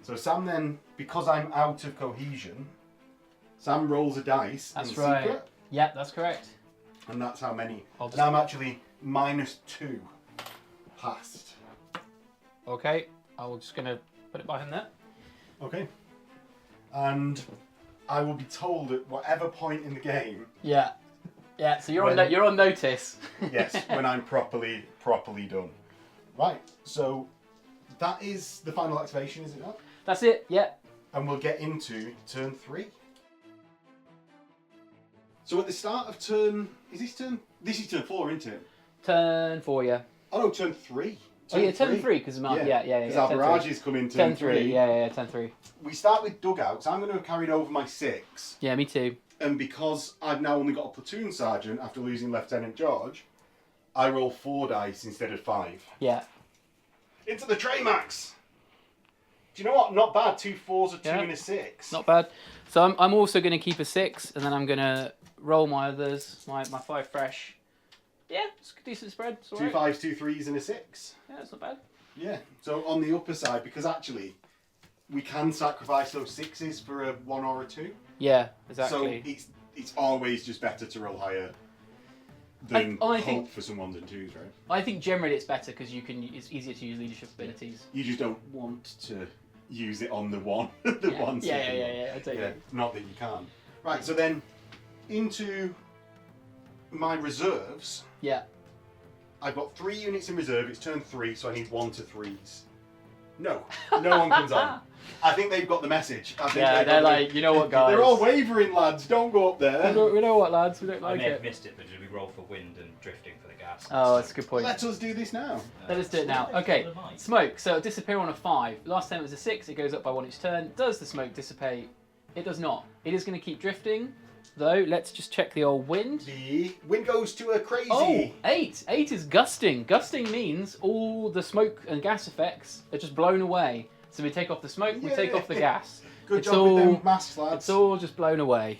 So Sam then, because I'm out of cohesion, Sam rolls a dice That's in right. secret, Yeah, that's correct. and that's how many. I'll just- And I'm actually -2 past. Okay, I'm just gonna put it behind there. Okay. And I will be told at whatever point in the game, Yeah, yeah. So you're When- you're on notice. yes, when I'm properly done. Right. So that is the final activation, is it not? That's it. Yeah. And we'll get into turn 3. So at the start of turn, is this turn? This is turn 4, isn't it? Turn 4. Yeah. Oh no, turn 3. Oh yeah, turn 3 because yeah. Because our turn barrages come in Turn turn 3. 3. Yeah, turn 3. We start with dugouts. I'm going to have carried over my 6. Yeah, me too. And because I've now only got a platoon sergeant after losing Lieutenant George, I roll 4 dice instead of 5. Yeah. Into the tray, Max! Do you know what? Not bad. 2 4s, a 2 Yeah. and a 6. Not bad. So I'm also going to keep a 6, and then I'm going to roll my others, my 5 fresh. Yeah, it's a decent spread. It's all 2 right. 5s, 2 3s, and a 6. Yeah, it's not bad. Yeah. So on the upper side, because actually we can sacrifice those 6s for a 1 or a 2. Yeah, exactly. So it's always just better to roll higher than I hope think- for some 1s and 2s, right? I think generally it's better because it's easier to use leadership abilities. You just don't want to use it on the 1. the Yeah. 1 Yeah, second one. I take Yeah, it. not that you can't. Right, so then into my reserves, Yeah. I've got 3 units in reserve. It's turn 3, so I need 1 to 3s. No one comes on. I think they've got the message. I think Yeah, they've they're got the- like, you know what, guys? They're all wavering, lads. Don't go up there. We know what, lads? We don't I like may have it. missed it, but did we roll for wind and drifting for the gas? Oh, that's a good point. Let us do this now. Let us do it now. Okay, smoke. So it'll disappear on a 5. Last time it was a 6. It goes up by 1 each turn. Does the smoke dissipate? It does not. It is going to keep drifting, though. Let's just check the old wind. The wind goes to a crazy. Oh, 8. 8 is gusting. Gusting means all the smoke and gas effects are just blown away. So we take off the smoke, we take off the gas. Good It's job with all- them masks, lads. It's all just blown away.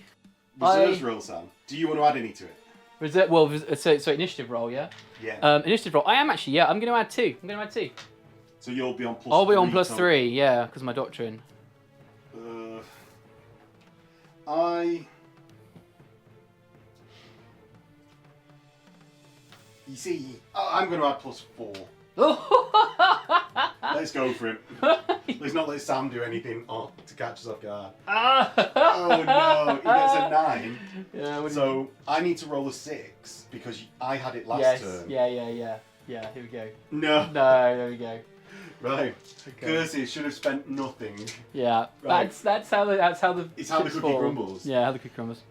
Reserves roll, Sam. Do you want to add any to it? So initiative roll, yeah? Yeah. Initiative roll. I am actually, yeah, I'm going to add 2. I'm going to add 2. So you'll be on plus I'll be on 3 plus total. 3, yeah, because of my doctrine. You see, I'm going to add plus 4. Let's go for it. Let's not let Sam do anything to catch us off guard. Oh no, he gets a 9. Yeah, what do So I need to roll a 6 because I had it last yes, turn. yeah. Yeah, here we go. No. No, there we go. Right. Okay. Curses should have spent nothing. Yeah, Right. that's how the It's how the chips cookie fall. crumbles. Yeah, how the cookie crumbles.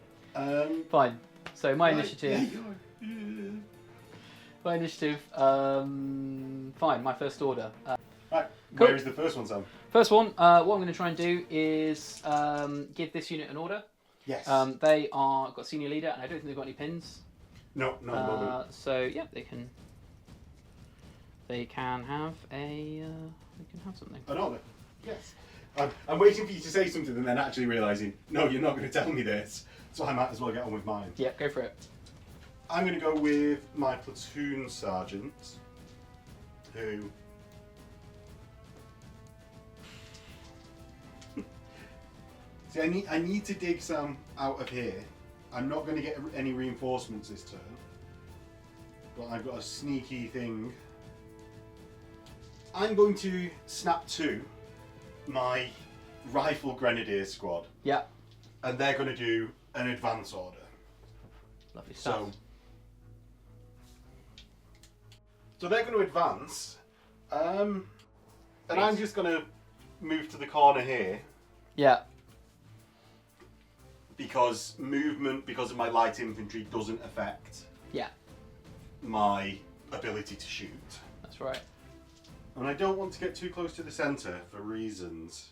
Fine. So my Right, initiative. yeah, you are. My initiative. Fine. My first order. Right. Cool. Where is the first one, Sam? First one. What I'm going to try and do is give this unit an order. Yes. They are got senior leader, and I don't think they've got any pins. No, not at the moment. So yeah, they can. They can have a. They can have something. An order. Yes. I'm waiting for you to say something and then actually realising, no, you're not going to tell me this, so I might as well get on with mine. Yeah, go for it. I'm going to go with my platoon sergeant, who See, I need to dig some out of here. I'm not going to get any reinforcements this turn. But I've got a sneaky thing. I'm going to snap to my Rifle Grenadier squad. Yeah. And they're going to do an advance order. Lovely stuff. So they're going to advance. And I'm just going to move to the corner here. Yeah. Because movement, because of my light infantry, doesn't affect Yeah. my ability to shoot. That's right. And I don't want to get too close to the centre for reasons.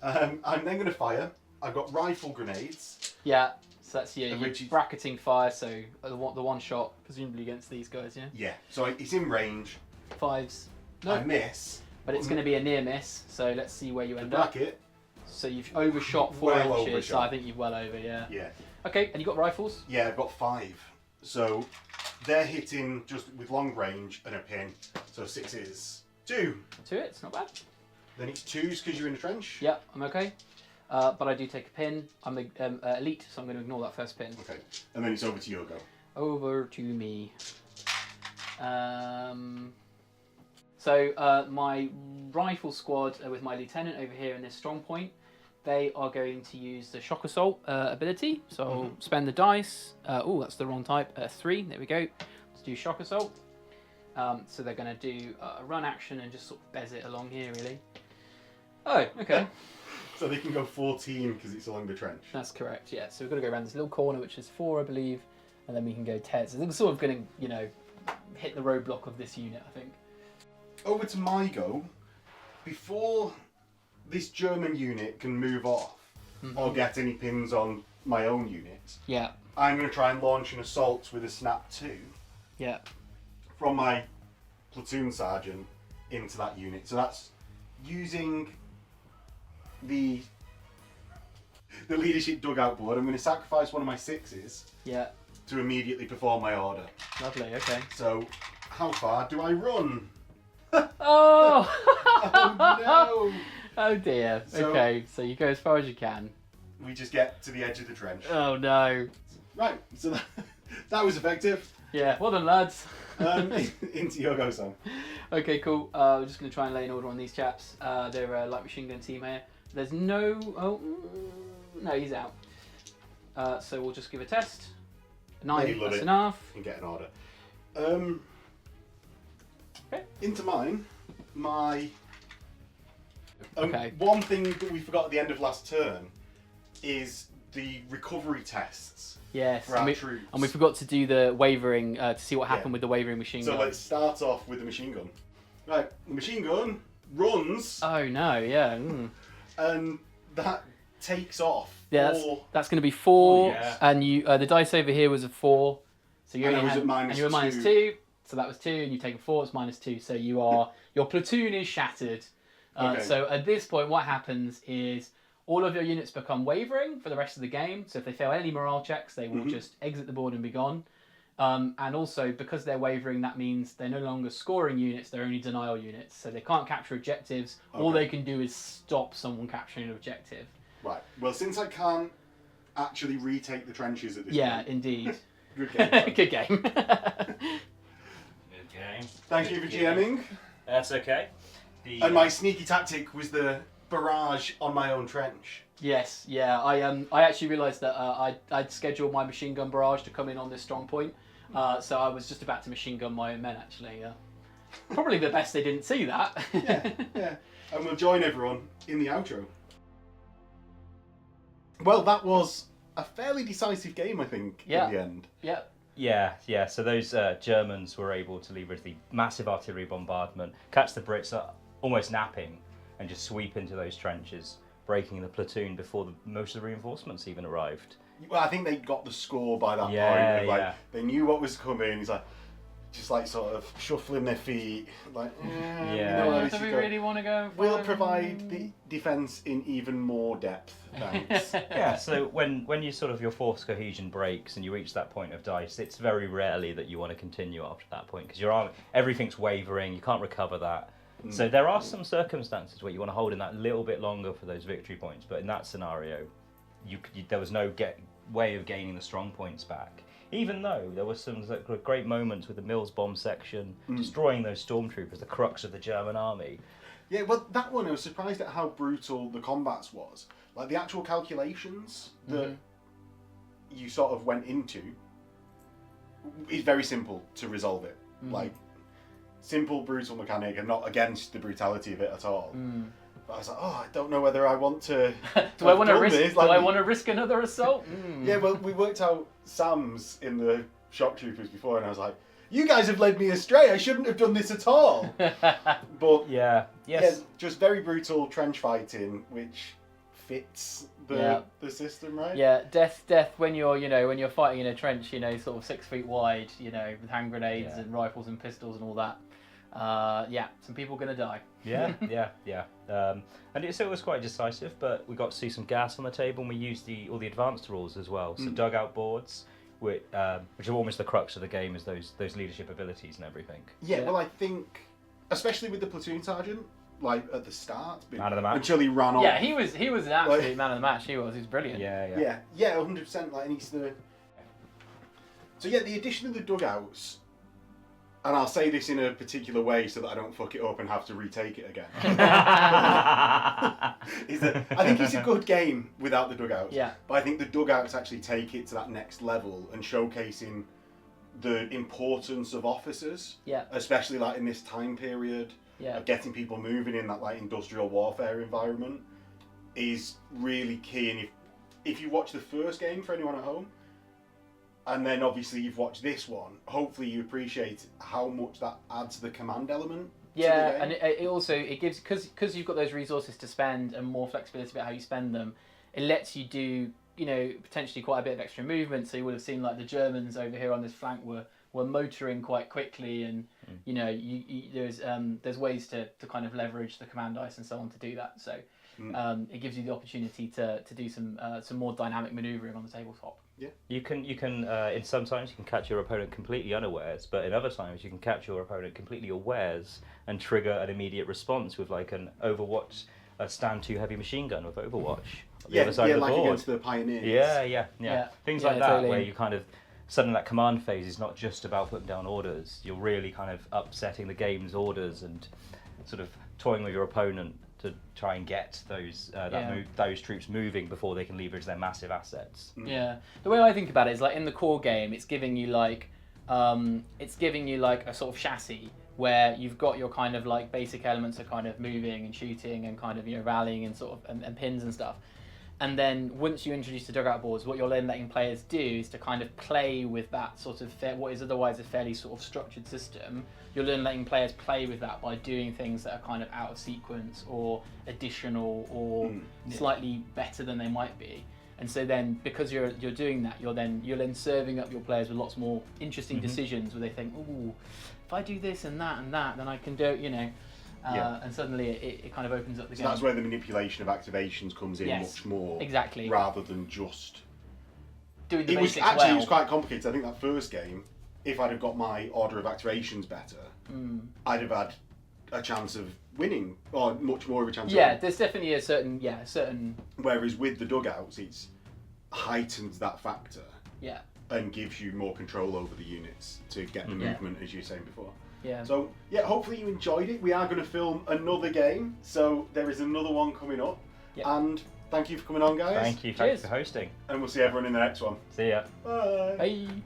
I'm then going to fire. I've got rifle grenades. Yeah. So that's your Which is- bracketing fire. So the one shot, presumably against these guys. Yeah. Yeah, so it's in range. 5s. No. I miss. But it's going to be a near miss. So let's see where you The end up. bracket. So you've overshot 4 Well inches. So overshot. I think you've well over. Yeah. Yeah. Okay. And you got rifles? Yeah, I've got 5. So they're hitting just with long range and a pin. So 6 is 2. 2 hits. Not bad. Then it's 2s because you're in a trench. Yeah. I'm okay. But I do take a pin. I'm elite, so I'm going to ignore that first pin. Okay. And then it's over to your go. Over to me. So my rifle squad with my lieutenant over here in this strong point, they are going to use the shock assault ability. So I'll spend the dice. Oh, that's the wrong type. 3. There we go. Let's do shock assault. So they're going to do a run action and just sort of bez it along here, really. Oh, okay. So they can go 14 because it's along the trench. That's correct, yeah. So we've got to go around this little corner, which is 4, I believe, and then we can go 10. So they're sort of going to, hit the roadblock of this unit, I think. Over to my go. Before this German unit can move off or get any pins on my own unit, Yeah, I'm going to try and launch an assault with a snap 2 yeah. from my platoon sergeant into that unit. So that's using the leadership dugout board. I'm going to sacrifice one of my 6s Yeah, to immediately perform my order. lovely, okay. So how far do I run? Oh! Oh Oh dear. So- Okay, so you go as far as you can. no! We just get to the edge of the trench. Oh no. Right, so that was effective. Yeah, well done, lads. Into your go, Sam. Okay, cool. We're just going to try and lay an order on these chaps. They're a light machine gun team here. There's no... Oh, no, he's out. So we'll just give a test. 9, Hey, love that's it. enough. And get an order. Okay. Into mine. My... Okay. One thing that we forgot at the end of last turn is the recovery tests Yes, for our troops. and we forgot to do the wavering, to see what happened Yeah. with the wavering machine So gun. let's start off with the machine gun. Right, the machine gun runs Oh no, yeah. and that takes off. Yeah, Or- that's going to be 4, Oh, yeah. and you the dice over here was a 4, so you And I only was had, at minus and you were minus 2. 2, so that was 2, and you've taken 4, it's minus 2, so you are your platoon is shattered. Okay. So at this point, what happens is all of your units become wavering for the rest of the game. So if they fail any morale checks, they will just exit the board and be gone. And also, because they're wavering, that means they're no longer scoring units, they're only denial units. So they can't capture objectives. All Okay. they can do is stop someone capturing an objective. Right, well, since I can't actually retake the trenches at this Yeah, point... indeed. Good game. Sam. Good game. Good game. Thank you for Good game. GMing. That's okay. And my sneaky tactic was the barrage on my own trench. Yes, yeah. I actually realised that I'd scheduled my machine gun barrage to come in on this strong point. So I was just about to machine gun my own men, actually. Probably the best they didn't see that. Yeah. And we'll join everyone in the outro. Well, that was a fairly decisive game, I think, Yeah. in the end. Yeah. Yeah. So those Germans were able to leverage the massive artillery bombardment, catch the Brits almost napping, and just sweep into those trenches, breaking the platoon before most of the reinforcements even arrived. Well, I think they got the score by that Yeah, point. Like, yeah. they knew what was coming. It's like, just like sort of shuffling their feet. Like, Yeah. we know where Do this we is going. really want to go? We'll provide the defence in even more depth. Thanks. Yeah, so when you sort of your force cohesion breaks and you reach that point of dice, it's very rarely that you want to continue after that point because your army, everything's wavering, you can't recover that. So there are some circumstances where you want to hold in that little bit longer for those victory points, but in that scenario, there was no way of gaining the strong points back. Even though there were some great moments with the Mills bomb section, destroying those stormtroopers, the crux of the German army. Yeah, well, that one, I was surprised at how brutal the combats was. Like, the actual calculations that you sort of went into is very simple to resolve it. Like, simple, brutal mechanic, and not against the brutality of it at all. But I was like, I don't know whether I want to. Do I want to risk? Like, do I want to risk another assault? Yeah, well, we worked out Sam's in the shock troopers before, and I was like, you guys have led me astray. I shouldn't have done this at all. But yeah, just very brutal trench fighting, which fits the system, right? Yeah, death. When you're fighting in a trench, sort of 6 feet wide, with hand grenades and rifles and pistols and all that. Some people are gonna die. Yeah. And it was quite decisive, but we got to see some gas on the table, and we used all the advanced rules as well. So dugout boards, which are almost the crux of the game, is those leadership abilities and everything. Yeah, well, I think, especially with the platoon sergeant, like at the start, man of the match, until he ran off. Yeah, he was an absolute man of the match. He was brilliant. Yeah, 100%. Like, and he's the. So yeah, the addition of the dugouts. And I'll say this in a particular way so that I don't fuck it up and have to retake it again. I think it's a good game without the dugouts. Yeah. But I think the dugouts actually take it to that next level and showcasing the importance of officers. Yeah. Especially like in this time period. Yeah. Of getting people moving in that like industrial warfare environment is really key. And if you watch the first game for anyone at home, and then obviously you've watched this one, hopefully you appreciate how much that adds the command element. Yeah, and it also gives, because you've got those resources to spend and more flexibility about how you spend them, it lets you do potentially quite a bit of extra movement. So you would have seen like the Germans over here on this flank were motoring quite quickly, and there's ways to kind of leverage the command dice and so on to do that. So it gives you the opportunity to do some more dynamic manoeuvring on the tabletop. Yeah. You can in sometimes you can catch your opponent completely unawares, but in other times you can catch your opponent completely awares and trigger an immediate response with like an Overwatch, a stand 2 heavy machine gun with Overwatch on the other side of the like board. Against the Pioneers. Yeah. Things like that, totally. where you kind of suddenly that command phase is not just about putting down orders. You're really kind of upsetting the game's orders and sort of toying with your opponent to try and get those troops moving before they can leverage their massive assets. Yeah, the way I think about it is like in the core game, it's giving you like a sort of chassis where you've got your kind of like basic elements of kind of moving and shooting and kind of rallying and sort of and pins and stuff. And then once you introduce the dugout boards, what you're then letting players do is to kind of play with that sort of what is otherwise a fairly sort of structured system. You're then letting players play with that by doing things that are kind of out of sequence or additional or slightly better than they might be. And so then, because you're doing that, you're then serving up your players with lots more interesting decisions where they think, ooh, if I do this and that, then I can do, and suddenly it kind of opens up the game. So that's where the manipulation of activations comes in much more. Exactly. Rather than just doing the basics It well. was quite complicated. I think that first game, if I'd have got my order of activations better, I'd have had a chance of winning, or much more of a chance of winning. There's definitely a certain... Whereas with the dugouts, it's heightens that factor. Yeah. And gives you more control over the units to get the movement, as you were saying before. Yeah. So, hopefully you enjoyed it. We are going to film another game, so there is another one coming up. Yep. And thank you for coming on, guys. Thanks for hosting. And we'll see everyone in the next one. See ya. Bye. Bye.